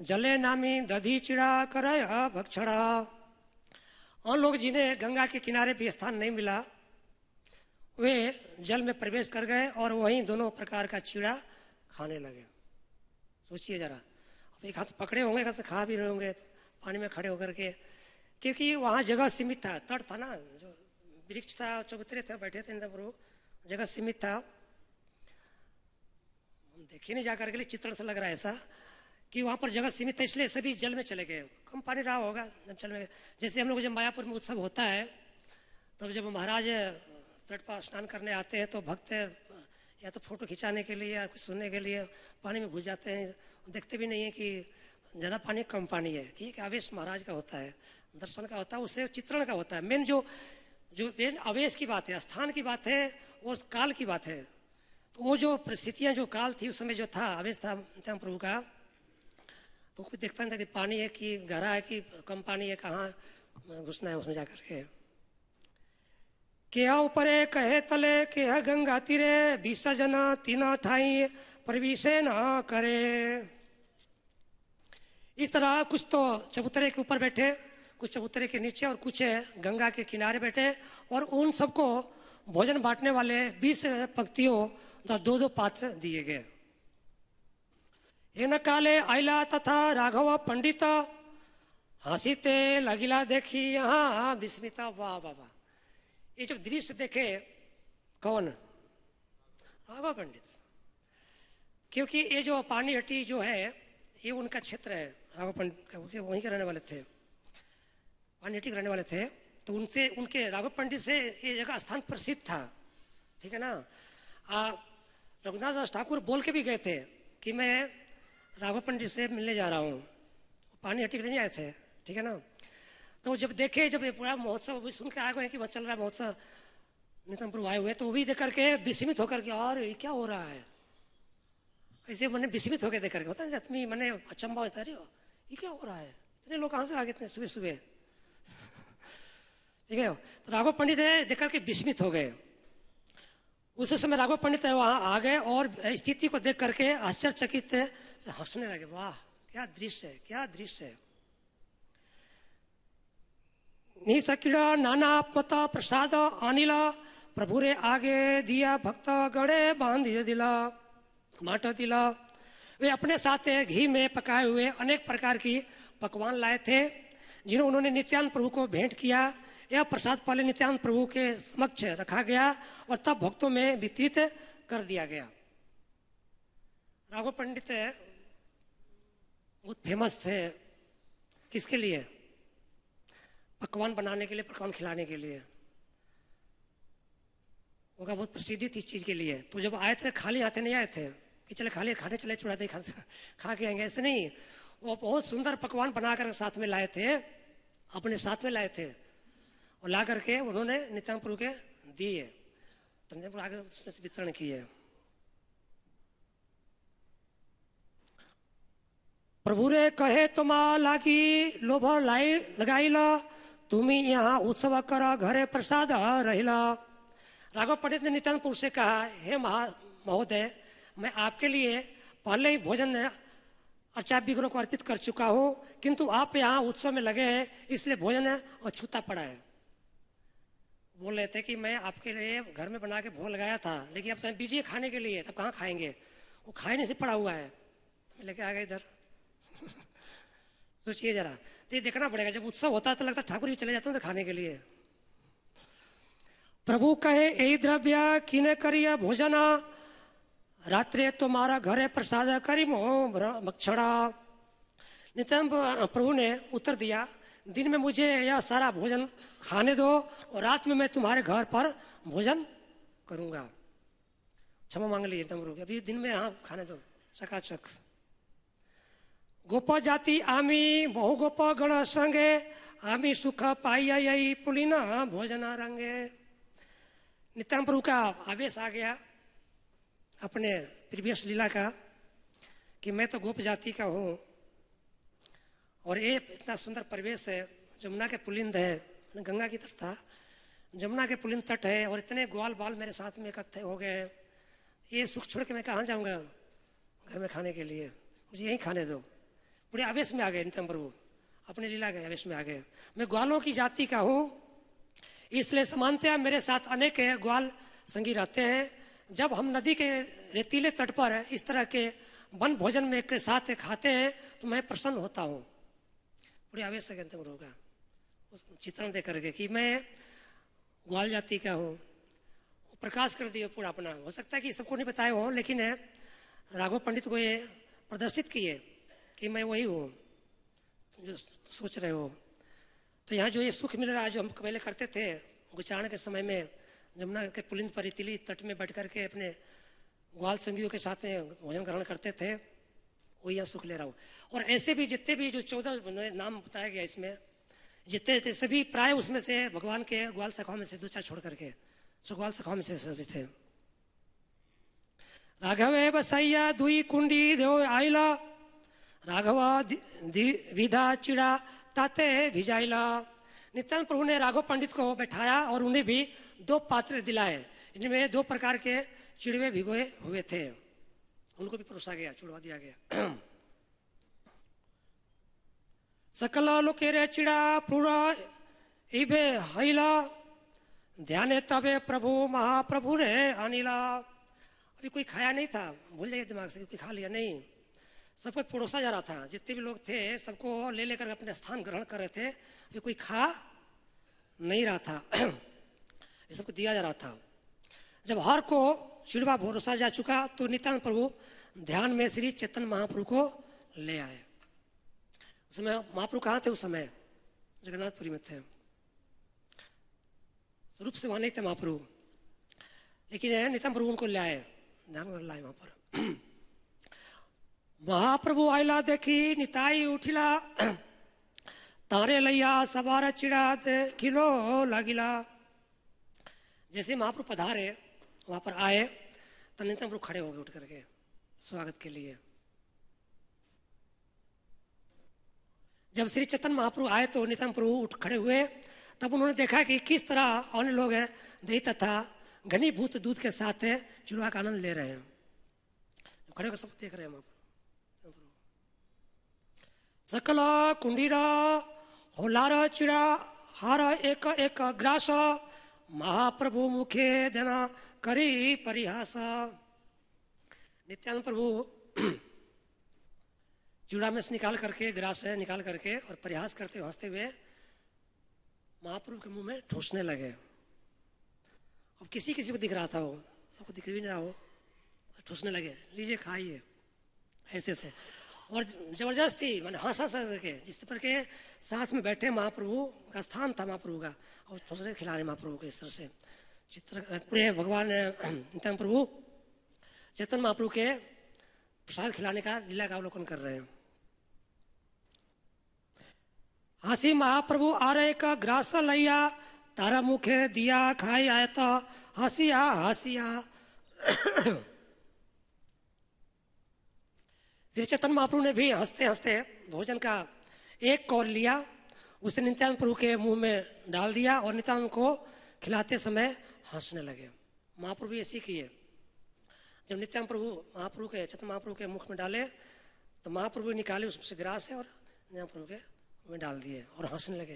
[SPEAKER 2] जले नामी दधी चिड़ा करे भक्षणा। और लोग जिन्हें गंगा के किनारे भी स्थान नहीं मिला वे जल में प्रवेश कर गए और वहीं दोनों प्रकार का चिड़ा खाने लगे। सोचिए जरा, अब एक हाथ पकड़े होंगे, एक हाथ से खा भी रहे होंगे पानी में खड़े होकर के, क्योंकि वहाँ जगह सीमित था, तट था ना, जो वृक्ष था, चबूतरे थे, बैठे थे इंद्र प्रभु, जगह सीमित था। हम देखिए नहीं जाकर के, चित्रण से लग रहा है ऐसा कि वहाँ पर जगह सीमित है, इसलिए सभी जल में चले गए। कम पानी रहा होगा जब जल में। जैसे हम लोग जब मायापुर में उत्सव होता है तब जब महाराज तट पर स्नान करने आते हैं तो भक्त या तो फोटो खिंचाने के लिए या कुछ सुनने के लिए पानी में घुस जाते हैं, देखते भी नहीं है कि ज़्यादा पानी कम पानी है, कि आवेश महाराज का होता है, दर्शन का होता है, उससे चित्रण का होता है। मेन जो मेन आवेश की बात है, स्थान की बात है और काल की बात है। तो वो जो परिस्थितियाँ जो काल थी उस समय जो था आवेश था नित्यानंद प्रभु का, तो कोई देखता नहीं था कि पानी है कि गहरा है कि कम पानी है, कहाँ घुसना है उसमें जाकर के। केहा ऊपरे कहे तले केहा गंगा तीरे विसर्जन तीना ठाई प्रविशे न करे। इस तरह कुछ तो चबूतरे के ऊपर बैठे, कुछ चबूतरे के नीचे और कुछ गंगा के किनारे बैठे, और उन सबको भोजन बांटने वाले 20 पंक्तियों दो दो पात्र दिए गए। इन काले आइला तथा राघव पंडित हंसीते लगिला देखी यहाँ विस्मिता। वाह वाह वाह, ये जब दृश्य देखे कौन? राघव पंडित। क्योंकि ये जो पानी हट्टी जो है ये उनका क्षेत्र है, राघव पंडित वहीं के रहने वाले थे, पानी हट्टी के रहने वाले थे। तो उनसे उनके राघव पंडित से ये जगह स्थान प्रसिद्ध था, ठीक है ना। रघुनाथ दास ठाकुर बोल के भी गए थे कि मैं राघव पंडित से मिलने जा रहा हूँ, पानी हट्टी के नहीं आए थे, ठीक है ना। तो जब देखे, जब ये पूरा महोत्सव भी सुन के आए हुए कि वहाँ चल रहा है महोत्सव, नित्यानंद प्रभु आए हुए, तो वो भी देख करके विस्मित होकर के, और ये क्या हो रहा है, ऐसे मैंने विस्मित होकर देख करके, होता है आदमी मैंने अचंबा होता है, ये क्या हो रहा है, इतने लोग कहाँ से आ गए इतने सुबह सुबह, ठीक है। तो राघव पंडित देख करके विस्मित हो गए। उस समय राघव पंडित वहां आ गए और स्थिति को देख करके आश्चर्यचकित से हंसने लगे। वाह क्या दृश्य है, क्या दृश्य है। निसकिड़ा नाना पता प्रसाद अनिला प्रभु रे आगे दिया भक्त गड़े बांध दिला माटा दिला। वे अपने साथ घी में पकाए हुए अनेक प्रकार की पकवान लाए थे, जिन्हें उन्होंने नित्यानंद प्रभु को भेंट किया। यह प्रसाद पहले नित्यानंद प्रभु के समक्ष रखा गया और तब भक्तों में वितरित कर दिया गया। राघव पंडित बहुत फेमस थे, किसके लिए? पकवान बनाने के लिए, पकवान खिलाने के लिए, उनका बहुत प्रसिद्धि थी इस चीज के लिए। तो जब आए थे खाली हाथे नहीं आए थे कि चले खाली खाने चले चूड़ा दही खा के आएंगे, ऐसे नहीं। वो बहुत सुंदर पकवान बनाकर साथ में लाए थे, अपने साथ में लाए थे, और ला करके उन्होंने नित्यानंद प्रभु के दिए, तो नित्यानंद प्रभु आगे उसमें से वितरण किए। प्रभु रे कहे तुमा लागी लोभ लाई लगाई ला, तुम्ही यहाँ उत्सव कर घरे प्रसाद रहिला। राघव पंडित ने नित्यानंद प्रभु से कहा, हे महोदय, मैं आपके लिए पहले ही भोजन अर्चा विग्रह को अर्पित कर चुका हूँ, किंतु आप यहाँ उत्सव में लगे हैं, इसलिए भोजन अछूता पड़ा है। बोल रहे थे कि मैं आपके लिए घर में बना के भोग लगाया था, लेकिन अब बीजिए खाने के लिए, तब कहाँ खाएंगे, वो खाने से पड़ा हुआ है, तो लेके आ गए इधर। सोचिए जरा, तो ये देखना पड़ेगा, जब उत्सव होता है तो लगता है ठाकुर भी चले जाते हैं खाने के लिए। प्रभु कहे यही द्रव्य किने करिया भोजना, रात्रे तुम्हारा घरे प्रसाद करी भक्षणा। नित्यानंद प्रभु ने उत्तर दिया, दिन में मुझे यह सारा भोजन खाने दो और रात में मैं तुम्हारे घर पर भोजन करूंगा। क्षमा मांग ली नित्यानंद प्रभु, अभी दिन में यहाँ खाने दो चकाचक। गोप जाति आमी बहु गोप गण संगे, आमी सुख पाइया यही पुलिना भोजना रंगे। नित्यानंद प्रभु का आवेश आ गया अपने प्रीवियस लीला का कि मैं तो गोप जाति का हूँ, और ये इतना सुंदर परिवेश है, जमुना के पुलिंद है, गंगा की तट था, जमुना के पुलिंद तट है, और इतने ग्वाल बाल मेरे साथ में इकट्ठे हो गए हैं, ये सुख छोड़ के मैं कहाँ जाऊँगा घर में खाने के लिए, मुझे यहीं खाने दो। पूरे आवेश में आ गए नित्यानंद प्रभु, अपने लीला के आवेश में आ गए। मैं ग्वालों की जाति का हूँ, इसलिए समानतया मेरे साथ अनेक ग्वाल संगी रहते हैं। जब हम नदी के रेतीले तट पर इस तरह के वन भोजन में एक साथ खाते हैं तो मैं प्रसन्न होता हूँ। पूरे आवेश से कहते हैं उस चित्रण दे करके कि मैं ग्वाल जाति का हूँ, प्रकाश कर दिए पूरा अपना। हो सकता है कि सबको नहीं बताए हो, लेकिन राघव पंडित को ये प्रदर्शित किए कि मैं वही हूँ जो सोच रहे हो। तो यहाँ जो ये सुख मिल रहा है, जो हम पहले करते थे गुचारण के समय में, जमुना के पुलिंद पर रेतीली तट में बैठ करके अपने ग्वाल संगियों के साथ में भोजन ग्रहण करते थे, वही यहाँ सुख ले रहा हूँ। और ऐसे भी जितने भी जो 14 नाम बताया गया इसमें, जितने थे सभी प्राय उसमें से भगवान के ग्वाल सखाओं में से 2-4 छोड़ करके ग्वाल सखाओं में से सभी थे। राघवे बसैया दुई कुंडी देव आइला, राघवा विधा चिड़ा ताते भिजाइला। नित्यानंद प्रभु ने राघव पंडित को बैठाया और उन्हें भी 2 पात्र दिलाए, इनमें 2 प्रकार के चिड़वे भिगोए हुए थे, उनको भी परोसा गया, चुड़वा दिया गया। सकल लोकेरे चिड़ा पूरा इबे हैला, ध्याने तबे प्रभु महाप्रभु रे अनिला। अभी कोई खाया नहीं था, भूल जाइए दिमाग से, कोई खा लिया नहीं, सबको परोसा जा रहा था। जितने भी लोग थे सबको ले लेकर अपने स्थान ग्रहण कर रहे थे, अभी कोई खा नहीं रहा था, ये सबको दिया जा रहा था। जब हर को चिड़वा परोसा जा चुका तो नित्यानंद प्रभु ध्यान में श्री चैतन्य महाप्रभु को ले आए। उसमें महाप्रभु कहाँ थे उस समय? जगन्नाथपुरी में थे, स्वरूप से वहां नहीं थे महाप्रभु, लेकिन नित्यानंद प्रभु उनको ले आए, ध्यान में लाए वहां पर। महाप्रभु आइला देखी निताई उठिला, तारे लैया सवार चिड़ा खिलो लगिला। जैसे महाप्रभु पधारे वहां पर आए तो नित्यानंद प्रभु खड़े हो गए उठ करके स्वागत के लिए। जब श्री चैतन्य महाप्रभु आए तो नित्यानंद प्रभु उठ खड़े हुए, तब उन्होंने देखा कि किस तरह अन्य लोग हैं दही तथा घनीभूत दूध के साथ चिड़वा का आनंद ले रहे हैं। खड़े होकर सब देख रहे हैं महाप्रभु। सकल कुंडीरा होलार चिड़ा हार एक एक ग्रास, महाप्रभु मुखे देना करी परिहास। नित्यानंद प्रभु चूड़ा में से निकाल करके, ग्रास है निकाल करके और परिहास करते हंसते हुए महाप्रभु के मुंह में ठूसने लगे। अब किसी किसी को दिख रहा था, वो सबको दिख भी नहीं रहा, हो ठूसने लगे, लीजिए खाइए ऐसे से, और जबरदस्ती मैंने हंस हंस करके, जिस पर के साथ में बैठे महाप्रभु का स्थान था महाप्रभु का, और ठूसने खिला रहे महाप्रभु को इस तरह से। चित्र पूरे भगवान नित्यानंद प्रभु चैतन्य महाप्रभु के प्रसाद खिलाने का लीला का अवलोकन कर रहे हैं। हसी महाप्रभु आरे का ग्रास लैया तारा मुखे दिया खाई आया तो हसिया हसिया। श्री चैतन्य महाप्रभु ने भी हंसते हंसते भोजन का एक कौर लिया, उसे नित्यानंद प्रभु के मुंह में डाल दिया और नित्यानंद को खिलाते समय हंसने लगे। महाप्रभु भी ऐसी किए, जब नित्यानंद प्रभु महाप्रभु के चैतन्य महाप्रभु के मुख में डाले तो महाप्रभु निकाले उससे ग्रास है और नित्यानंद प्रभु के मुंह में डाल दिए और हंसने लगे।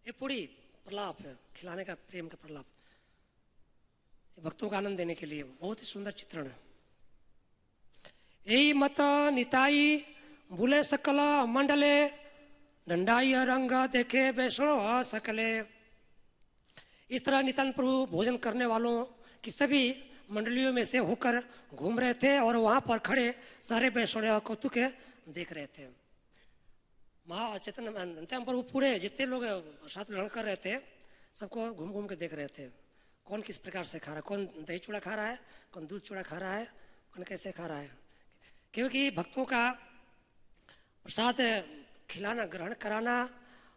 [SPEAKER 2] ये पूरी प्रलाप है, खिलाने का प्रेम का प्रलाप, भक्तों का आनंद देने के लिए बहुत ही सुंदर चित्रण है। यही मत निताई भूले सकल मंडले डंडाई रंग देखे वैष्णव सकले। इस तरह नित्यानंद प्रभु भोजन करने वालों की सभी मंडलियों में से होकर घूम रहे थे और वहां पर खड़े सारे वैष्णव कौतुक देख रहे थे। चैतन्य नित्यानंद प्रभु पूरे जितने लोग प्रसाद ग्रहण कर रहे थे सबको घूम घूम के देख रहे थे, कौन किस प्रकार से खा रहा है, कौन दही चूड़ा खा रहा है, कौन दूध चूड़ा खा रहा है, कौन कैसे खा रहा है। क्योंकि भक्तों का प्रसाद खिलाना ग्रहण कराना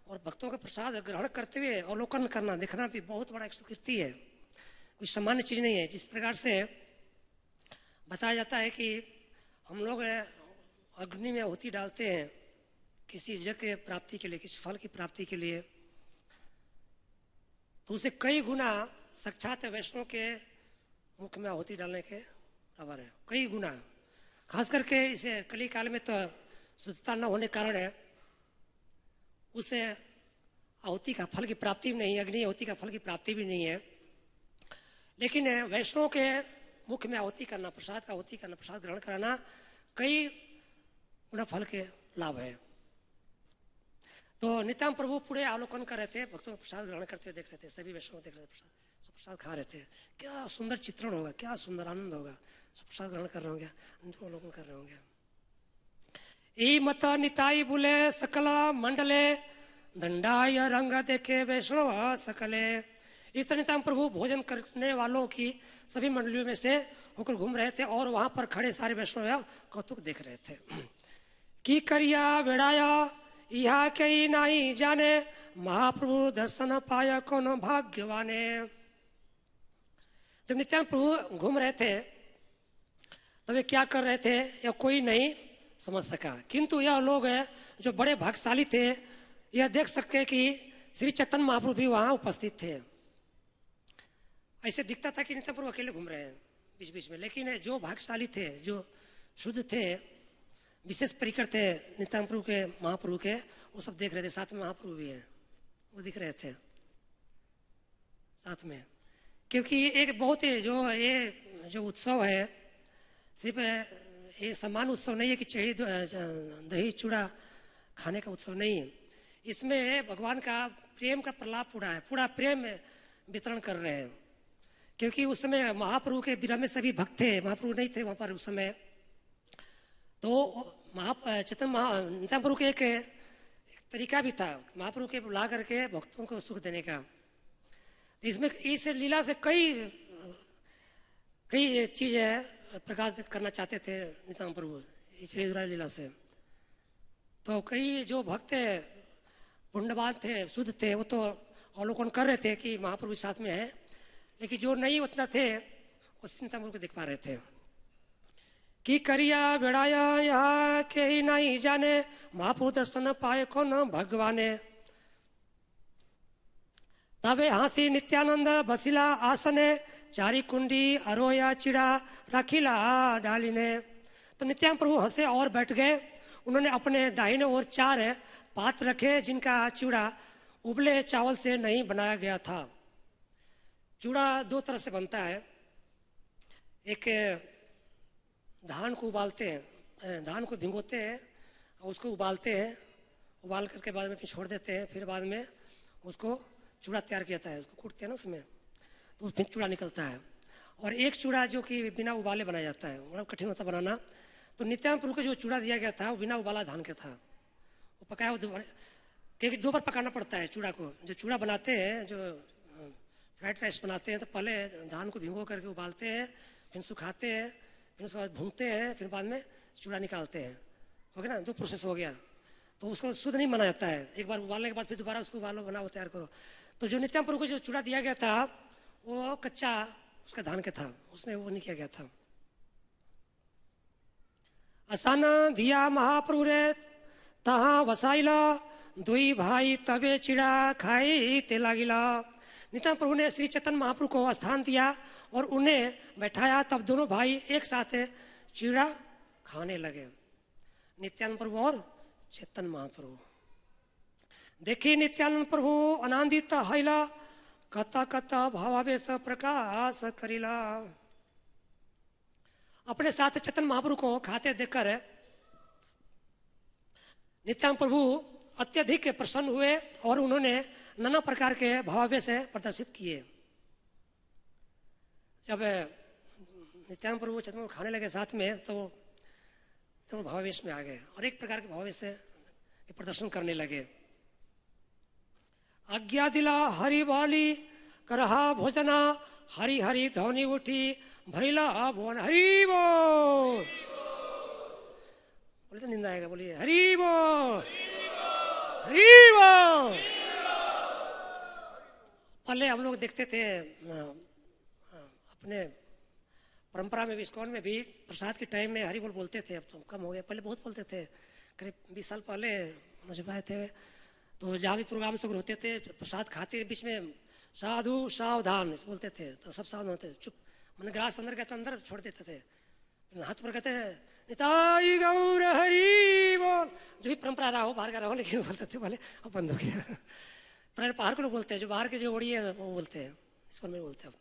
[SPEAKER 2] और भक्तों का प्रसाद ग्रहण करते हुए अवलोकन करना देखना भी बहुत बड़ा एक सुकृति है, कोई सामान्य चीज नहीं है। जिस प्रकार से बताया जाता है कि हम लोग अग्नि में आहुति डालते हैं किसी यज्ञ के प्राप्ति के लिए, किसी फल की प्राप्ति के लिए, तो उसे कई गुना साक्षात वैष्णव के मुख में आहुति डालने के बराबर है, कई गुना। खास करके इसे कली काल में तो शुद्धता न होने कारण है उसे आहुति का फल की प्राप्ति भी नहीं, अग्नि आहुति का फल की प्राप्ति भी नहीं है। लेकिन वैष्णव के मुख में आहुति करना, प्रसाद का आहुति करना, प्रसाद ग्रहण कराना कई गुना फल के लाभ है। तो नित्यानंद प्रभु पूरे अवलोकन कर रहे थे, भक्तों को प्रसाद ग्रहण करते हुए देख रहे थे, सभी वैष्णव देख रहे थे, प्रसाद खा रहे थे। क्या सुंदर चित्रण होगा, क्या सुंदर आनंद होगा, प्रसाद ग्रहण कर रहे होंगे, अवलोकन कर रहे होंगे। ई मत निताई बुले सकल मंडले दंडाय रंग देखे वैष्णव सकले। इस तरह नित्यानंद प्रभु भोजन करने वालों की सभी मंडलियों में से होकर घूम रहे थे और वहां पर खड़े सारे वैष्णव कौतुक देख रहे थे। की करिया वेड़ाया यहा कई नहीं जाने महाप्रभु दर्शन पाया कौन भाग्यवाने। जब नित्यानंद प्रभु घूम रहे थे तो वे क्या कर रहे थे यह कोई नहीं समझ सका, किंतु यह लोग जो बड़े भाग्यशाली थे यह देख सकते कि श्री चैतन्य महाप्रभु भी वहां उपस्थित थे। ऐसे दिखता था कि नित्यानंद प्रभु अकेले घूम रहे हैं बीच बीच में, लेकिन जो भाग्यशाली थे, जो शुद्ध थे, विशेष परिकर थे नित्यानंद प्रभु के, महाप्रभु के, वो सब देख रहे थे। साथ में महाप्रभु भी है, वो दिख रहे थे साथ में। क्योंकि एक बहुत ही जो उत्सव है सिर्फ ये समान उत्सव नहीं है कि दही चूड़ा खाने का उत्सव नहीं है, इसमें भगवान का प्रेम का प्रलाप पूरा प्रेम वितरण कर रहे हैं। क्योंकि उस समय महाप्रभु के विरह में सभी भक्त थे, महाप्रभु नहीं थे वहां पर उस समय। तो नित्यानंद प्रभु के एक तरीका भी था महाप्रभु के बुला करके भक्तों को सुख देने का। इसमें इस लीला से कई चीजें प्रकाश करना चाहते थे नित्यानंद प्रभु इस लीला से। तो कई जो भक्त पुण्यवान थे, शुद्ध थे, वो तो अवलोकन कर रहे थे कि महाप्रभु साथ में है, लेकिन जो नहीं उतना थे उस नित्यानंद प्रभु को देख पा रहे थे। कि करिया बेड़ाया यहाँ के ही नहीं जाने महाप्रभु दर्शन पाए कौन भगवाने। तबे हासी नित्यानंद बसिला आसने चारी कुंडी अरोया चिड़ा राखिला डालीने। तो नित्यानंद प्रभु हंसे और बैठ गए। उन्होंने अपने दाहिने ओर 4 पात्र रखे जिनका चूड़ा उबले चावल से नहीं बनाया गया था। चूड़ा 2 तरह से बनता है, एक धान को उबालते हैं, धान को भिगोते हैं और उसको उबालते हैं, उबाल करके बाद में फिर छोड़ देते हैं, फिर बाद में उसको चूड़ा तैयार किया जाता है, उसको कूटते हैं ना उसमें, तो फिर चूड़ा निकलता है। और एक चूड़ा जो कि बिना उबाले बनाया जाता है, बड़ा कठिन होता बनाना। तो नित्यानंद प्रभु को जो चूड़ा दिया गया था वो बिना उबाला धान का था, वो पकाया क्योंकि 2 बार पकाना पड़ता है चूड़ा को। जो चूड़ा बनाते हैं, जो फ्राइड राइस बनाते हैं, तो पहले धान को भिगो करके उबालते हैं, फिर सुखाते हैं, फिर उसके बाद भूनते हैं, फिर बाद में चूड़ा निकालते हैं। हो गया ना, 2 प्रोसेस हो गया। तो उसको शुद्ध नहीं माना जाता है। एक बार उबालने के बाद फिर दोबारा उसको उबालो, बनाओ, तैयार करो। तो जो नित्यानंद प्रभु को जो चूड़ा दिया गया था वो कच्चा उसका धान का था, उसमें वो नहीं किया गया था। असन दिया महाप्रभु रे तहाँ वसाइला, दुई भाई तबे चिड़ा खाई ते लागिला। नित्यानंद प्रभु ने श्री चैतन्य महाप्रभु को स्थान दिया और उन्हें बैठाया, तब दोनों भाई एक साथ चिड़ा खाने लगे। नित्यानंद प्रभु और चैतन्य महाप्रभु। देखी नित्यानंद प्रभु आनंदित हैला, कथा कथा भावावेश प्रकाश करिला। अपने साथ चैतन्य महाप्रभु को खाते देखकर नित्यानंद प्रभु अत्यधिक प्रसन्न हुए और उन्होंने नाना प्रकार के भावावेश प्रदर्शित किए। जब नित्यानंद प्रभु चैतन्य प्रभु खाने लगे साथ में तो भावावेश में आ गए और एक प्रकार के भावावेश के प्रदर्शन करने लगे। आज्ञा दिला हरि वाली करहा भोजना, हरि हरि ध्वनि उठी भरिला भुवन हरि बोल। बोले तो निंदा आएगा, बोलिए हरि बोल, हरि बोल। पहले हम लोग देखते थे अपने परंपरा में भी, इस्कॉन में भी प्रसाद के टाइम में हरि बोल बोलते थे। अब तो कम हो गया, पहले बहुत बोलते थे। करीब 20 साल पहले मुझे पाए थे, तो जहाँ भी प्रोग्राम सब होते थे प्रसाद खाते बीच में साधु सावधान बोलते थे, तो सब सावधान होते, चुप। मैंने ग्रास अंदर कहता अंदर छोड़ देते थे, हाथ पर कहते निताई गौर हरि बोल। जो भी परंपरा रहा हो, बाहर का रहो, लेकिन बोलते थे। बोले अब बंद हो गया। पर बाहर को लोग बोलते हैं, जो बाहर के जो ओड़ी है वो बोलते हैं, इसको नहीं बोलते। अब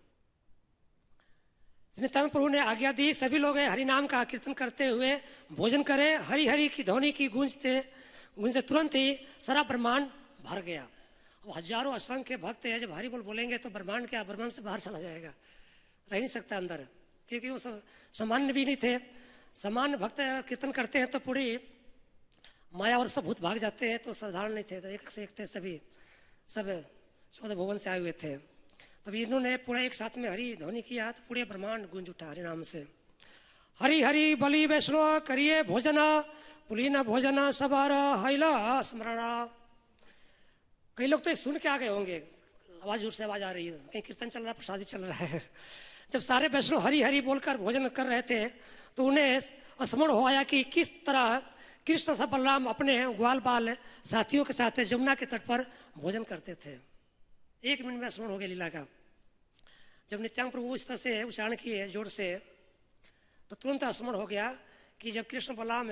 [SPEAKER 2] नित्यानंद प्रभु ने आज्ञा दी, सभी लोग हरि नाम का कीर्तन करते हुए भोजन करें। हरि हरि की ध्वनि की गूंज से तुरंत ही सारा ब्रह्मांड भर गया। अब हजारों असंख्य भक्त है, जब हरि बोल बोलेंगे तो ब्रह्मांड क्या, ब्रह्मांड से बाहर चला जाएगा, रह नहीं सकता अंदर, क्योंकि वो सामान्य भी नहीं थे। सामान्य भक्त कीर्तन करते हैं तो पूरी माया और सब भूत भाग जाते हैं, तो साधारण नहीं थे, तो एक से एक थे सभी, सब 14 भुवन से आए हुए थे। तभी इन्होंने पूरा एक साथ में हरि ध्वनि किया तो पूरे ब्रह्मांड गूंज उठा हरि नाम से। हरि हरि बलि वैष्णव करिए भोजना, पुलीना भोजना सबारा हैला स्मरणा। कई लोग तो ये सुन के आ गए होंगे, आवाज जोर से आवाज आ रही है, कहीं कीर्तन चल रहा है, प्रसाद भी चल रहा है। जब सारे वैष्णव हरि हरि बोलकर भोजन कर रहे थे तो उन्हें स्मरण हो आया कि किस तरह कृष्ण तथा बलराम अपने ग्वाल बाल साथियों के साथ जमुना के तट पर भोजन करते थे। 1 मिनट में स्मरण हो गया लीला का। जब नित्यानंद प्रभु इस तरह से उच्चारण किए जोर से, तो तुरंत स्मरण हो गया कि जब कृष्ण बलराम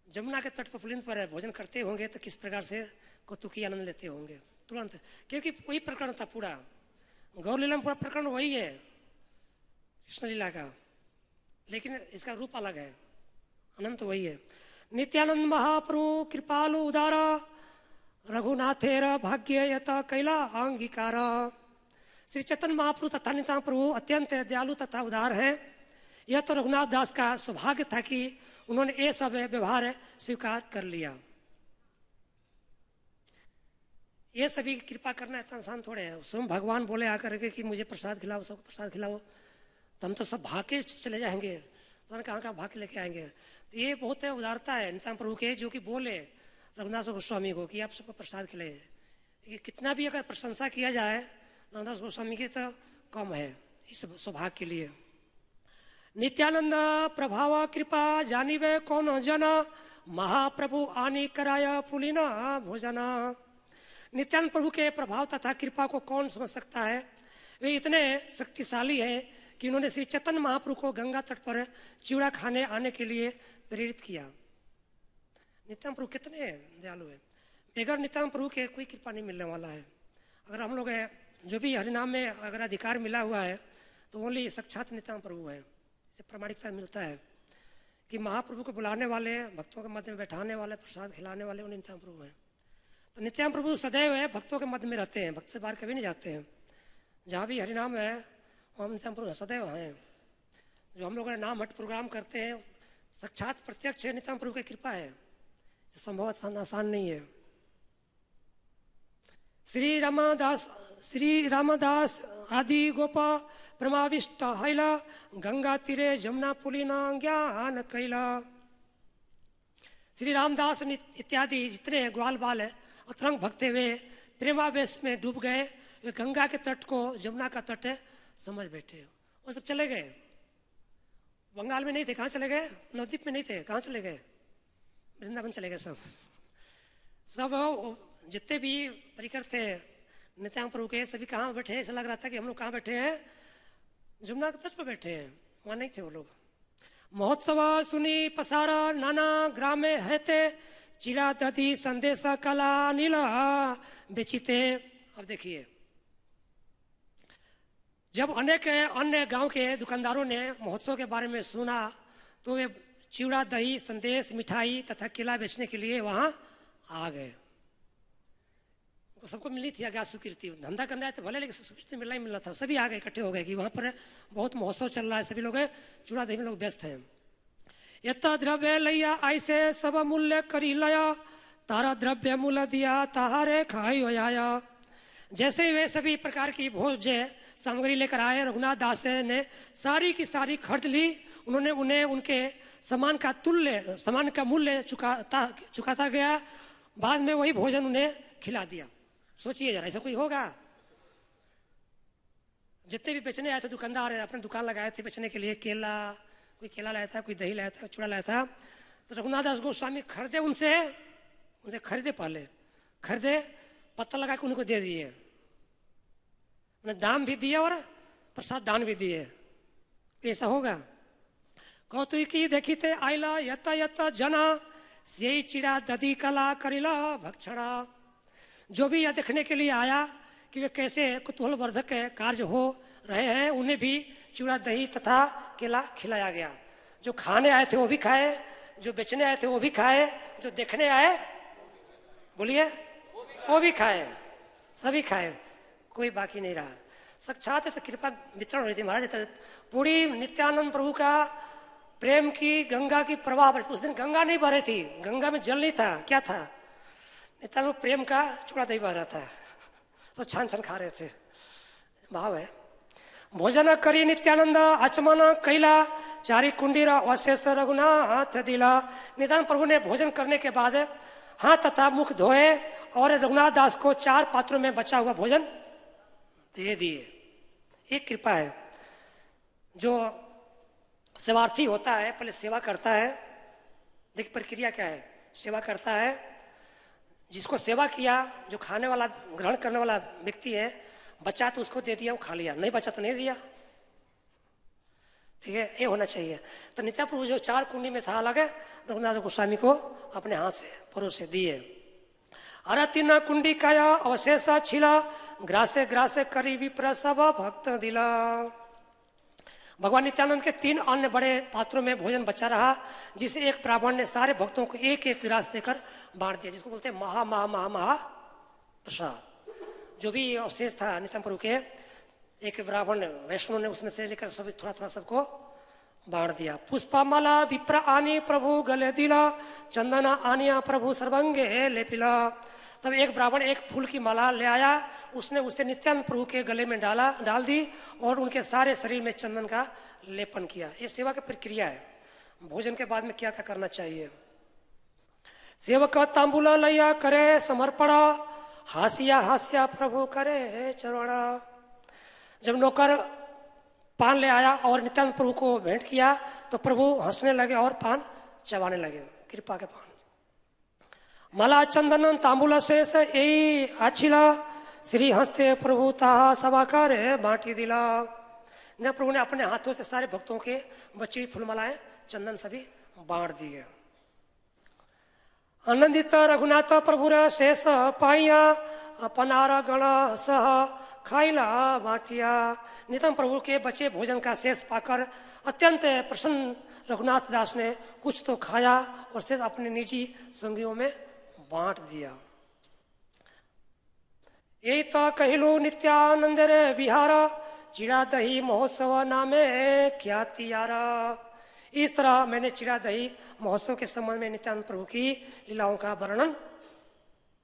[SPEAKER 2] जमुना के तट पर पुलिंद पर भोजन करते होंगे तो किस प्रकार से कौतुकी आनंद लेते होंगे तुरंत, क्योंकि वही प्रकरण था पूरा। गौर लीला में पूरा प्रकरण वही है कृष्ण लीला का, लेकिन इसका रूप अलग है, अनंत वही है। नित्यानंद महाप्रभु कृपालु उदारा, रघुनाथेर भाग्य यत कैला अंगीकार। श्री चैतन्य महाप्रभु तथा नित्यानंद प्रभु अत्यंत दयालु तथा उदार हैं। यह तो रघुनाथ दास का सौभाग्य था कि उन्होंने ये सब व्यवहार स्वीकार कर लिया। ये सभी कृपा करना इतना आसान थोड़े है। स्वयं भगवान बोले आकर के कि मुझे प्रसाद खिलाओ, सबको प्रसाद खिलाओ, तो हम तो सब भाग के चले जाएंगे, तो कहाँ कहाँ भाग के लेके आएंगे। तो ये बहुत है उदारता है नित्यानंद प्रभु के, जो कि बोले रघुनाथ गोस्वामी को कि आप सबको प्रसाद खिलाए। कितना भी अगर प्रशंसा किया जाए रघुनाथ गोस्वामी की तो कम है इस सौभाग्य के लिए। नित्यानंद प्रभाव कृपा जानिबे कौन जना, महाप्रभु आनी कराय पुलिना भोजना। नित्यानंद प्रभु के प्रभाव तथा कृपा को कौन समझ सकता है। वे इतने शक्तिशाली हैं कि उन्होंने श्री चैतन्य महाप्रभु को गंगा तट पर चिड़ा खाने आने के लिए प्रेरित किया। नित्यानंद प्रभु कितने दयालु है, बगैर नित्यानंद प्रभु के कोई कृपा नहीं मिलने वाला है। अगर हम लोग जो भी हरिनाम में अगर अधिकार मिला हुआ है तो ओनली साक्षात नित्यानंद प्रभु है। इससे प्रमाणिकता मिलता है कि महाप्रभु को बुलाने वाले, भक्तों के मध्य में बैठाने वाले, प्रसाद खिलाने वाले उन्हीं नित्यानंद प्रभु हैं। तो नित्यानंद प्रभु सदैव है भक्तों के मध्य में रहते हैं, भक्त से बाहर कभी नहीं जाते हैं। जहाँ भी हरिनाम है वहाँ नित्यानंद प्रभु सदैव हैं। जो हम लोग नाम हट प्रोग्राम करते हैं साक्षात प्रत्यक्ष नित्यानंद प्रभु की कृपा है, संभव आसान नहीं है। श्री रामदास आदि गोपा प्रमाविष्ट हैला, गंगा तीरे जमुना पुलिना ज्ञान कैला। श्री रामदास इत्यादि जितने ग्वाल बाल है अतरंग भगते हुए प्रेमावेश में डूब गए। वे गंगा के तट को जमुना का तट है समझ बैठे। वो सब चले गए, बंगाल में नहीं थे, कहाँ चले गए? नवद्वीप में नहीं थे, कहाँ चले गए? वृंदावन चले गए सब। जितने भी परिकर थे नित्यानंद प्रभु के, सभी कहाँ बैठे? ऐसा लग रहा था कि हम लोग कहाँ बैठे हैं? जमुना के तट पर बैठे हैं, वहाँ नहीं थे वो लोग। महोत्सव सुनी पसारा नाना ग्राम में है थे, चिड़ा दधी संदेश कला नीला बेचिते। अब देखिए, जब अनेक अन्य गांव के दुकानदारों ने महोत्सव के बारे में सुना तो वे चिड़ा दही संदेश मिठाई तथा केला बेचने के लिए वहां आ गए। सबको मिली थी आज्ञा स्वीकृति, धंधा करना है तो भले, लेकिन स्वीकृति मिलना ही मिलना था। सभी आ गए, इकट्ठे हो गए कि वहां पर बहुत महोत्सव चल रहा है, सभी लोग चूड़ा दही में लोग व्यस्त हैं। यथा द्रव्य लिया ऐसे सब मूल्य करी लया, तारा द्रव्य मूल्य दिया ताहारे खाई होया। जैसे वे सभी प्रकार की भोज्य सामग्री लेकर आए, रघुनाथ दास ने सारी की सारी खरीद ली। उन्होंने उन्हें उनके सामान का मूल्य चुकाता गया। बाद में वही भोजन उन्हें खिला दिया। सोचिए जरा, ऐसा कोई होगा? जितने भी बेचने आए थे दुकानदार, अपने दुकान लगाए थे बेचने के लिए, केला, कोई केला लाया था, कोई दही लाया था, चूड़ा लाया था, तो रघुनाथ दास गोस्वामी खरीदे उनसे खरीदे, पहले खरीदे, पत्ता लगा के उनको दे दिए। उन्हें दाम भी दिए और प्रसाद दान भी दिए। ऐसा होगा? कौतुकी देखी थे आइला यता यता जना, से चिड़ा दधी कला करिला भक्षणा। जो भी यह देखने के लिए आया कि वे कैसे कुतूहलवर्धक कार्य हो रहे हैं, उन्हें भी चूड़ा दही तथा केला खिलाया गया। जो खाने आए थे वो भी खाए, जो बेचने आए थे वो भी खाए, जो देखने आए, बोलिए, वो भी खाए, सभी खाए, कोई बाकी नहीं रहा। साक्षात तो कृपा वितरण रही थी महाराज। पूरी नित्यानंद प्रभु का प्रेम की गंगा की प्रवाह। उस दिन गंगा नहीं बह रही थी, गंगा में जल नहीं था, क्या था? नित्यानंद प्रेम का चूड़ा दही बह रहा था, तो छान छान खा रहे थे, भाव है। भोजन करी नित्यानंद आचमन कैला, चारी कुंडीर अवशेष रघुनाथ दिला। नित्यानंद प्रभु ने भोजन करने के बाद हाथ तथा मुख धोए और रघुनाथ दास को 4 पात्रों में बचा हुआ भोजन दे दिए। एक कृपा है। जो सेवार्थी होता है पहले सेवा करता है। देखिए प्रक्रिया क्या है, सेवा करता है, जिसको सेवा किया, जो खाने वाला ग्रहण करने वाला व्यक्ति है, बचा तो उसको दे दिया, वो खा लिया, नहीं बचा तो नहीं दिया। ठीक है, ये होना चाहिए। तो नित्या प्रभु जो 4 कुंडी में था अलग है, रघुनाथ गोस्वामी को अपने हाथ से परोस से दिए। अरे 3 कुंडी काया अवशेष छिला, ग्रासे ग्रासे करी विप्र सब भक्त दिला। भगवान नित्यानंद के 3 अन्य बड़े पात्रों में भोजन बचा रहा, जिसे एक ब्राह्मण ने सारे भक्तों को एक एक ग्रास देकर बांट दिया, जिसको बोलते हैं महा महा महा महा प्रसाद। जो भी अवशेष था नित्यानंद प्रभु के, एक ब्राह्मण वैष्णव ने उसमें से लेकर सभी थोड़ा थोड़ा सबको बांट दिया। पुष्पमाला विप्र आनी प्रभु गले दिला, चंदना आनिया प्रभु सर्वंगे लेपिला। तब एक ब्राह्मण एक फूल की माला ले आया, उसने उसे नित्यानंद प्रभु के गले में डाल दी और उनके सारे शरीर में चंदन का लेपन किया। ये सेवा की प्रक्रिया है। भोजन के बाद में क्या क्या करना चाहिए? सेवक तांबूला लैया करे समर्पण, हासिया हासिया प्रभु करे चरणा। जब नौकर पान ले आया और नित्यानंद प्रभु को भेंट किया तो प्रभु हंसने लगे और पान चबाने लगे, कृपा के पान। मला चंदन तांबूला शेष यही आछिला, श्री हंसते प्रभु ताहा सभा करे बांटी दिला। न प्रभु ने अपने हाथों से सारे भक्तों के बची हुई फूलमालाएं चंदन सभी बांट दिए। आनंदित रघुनाथ प्रभु शेष पाइया, अपनार गण सह खाइला बाटिया। नित्यानंद प्रभु के बचे भोजन का शेष पाकर अत्यंत प्रसन्न रघुनाथ दास ने कुछ तो खाया और शेष अपने निजी संगियों में बांट दिया। यही तो कहलू नित्यानंद रे विहार, चिड़ा दही महोत्सव नामे ख्याति यारा। इस तरह मैंने चिड़ा दही महोत्सव के संबंध में नित्यानंद प्रभु की लीलाओं का वर्णन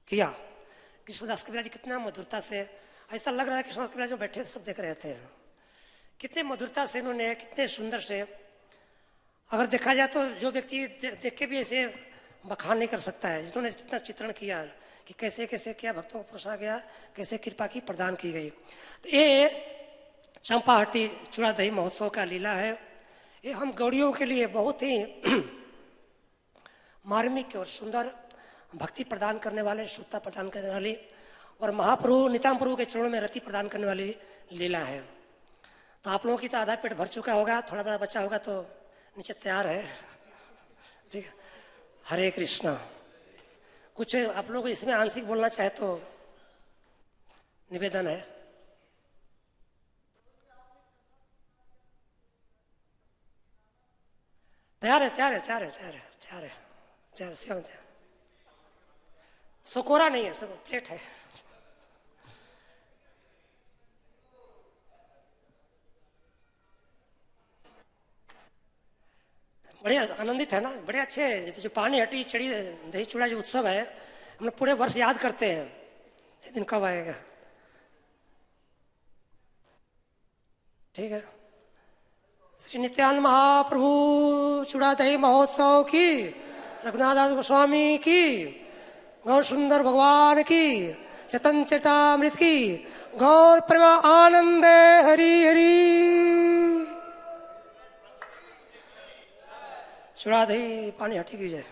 [SPEAKER 2] किया। कृष्णदास कविराज जी कितना मधुरता से, ऐसा लग रहा है कृष्णदास कविराज जो बैठे सब देख रहे थे, कितने मधुरता से इन्होंने, कितने सुंदर से। अगर देखा जाए तो जो व्यक्ति देख के भी ऐसे बखान नहीं कर सकता है। जिन्होंने इतना चित्रण किया कि कैसे कैसे क्या भक्तों को परोसा गया, कैसे कृपा की प्रदान की गई। तो ये चंपाहट्टी चूड़ा दही महोत्सव का लीला है। ये हम गौड़ियों के लिए बहुत ही मार्मिक और सुंदर भक्ति प्रदान करने वाले, शुद्धता प्रदान करने वाली और महाप्रभु नित्यानंद प्रभु के चरणों में रति प्रदान करने वाली लीला है। तो आप लोगों की तो आधा पेट भर चुका होगा, थोड़ा बड़ा बच्चा होगा तो नीचे तैयार है। ठीक है, हरे कृष्णा। कुछ आप लोग इसमें आंशिक बोलना चाहे तो निवेदन है। तैयार है, तैयार है, तैयार है, तैयार है, तैयार है, तैयार है। सकोरा नहीं है, सब प्लेट है। बड़े आनंदित है ना, बड़े अच्छे। जो पानी हटी चढ़ी दही चूड़ा जो उत्सव है, हम लोग पूरे वर्ष याद करते हैं। ये दिन कब आएगा? ठीक है। श्री नित्यानंद महाप्रभु चूड़ा दही महोत्सव की, रघुनाथ गोस्वामी की, गौर सुंदर भगवान की, चतन चरितामृत की, गौर प्रेमा आनंद हरि हरि। चूड़ा दही पानी हटी की जाए।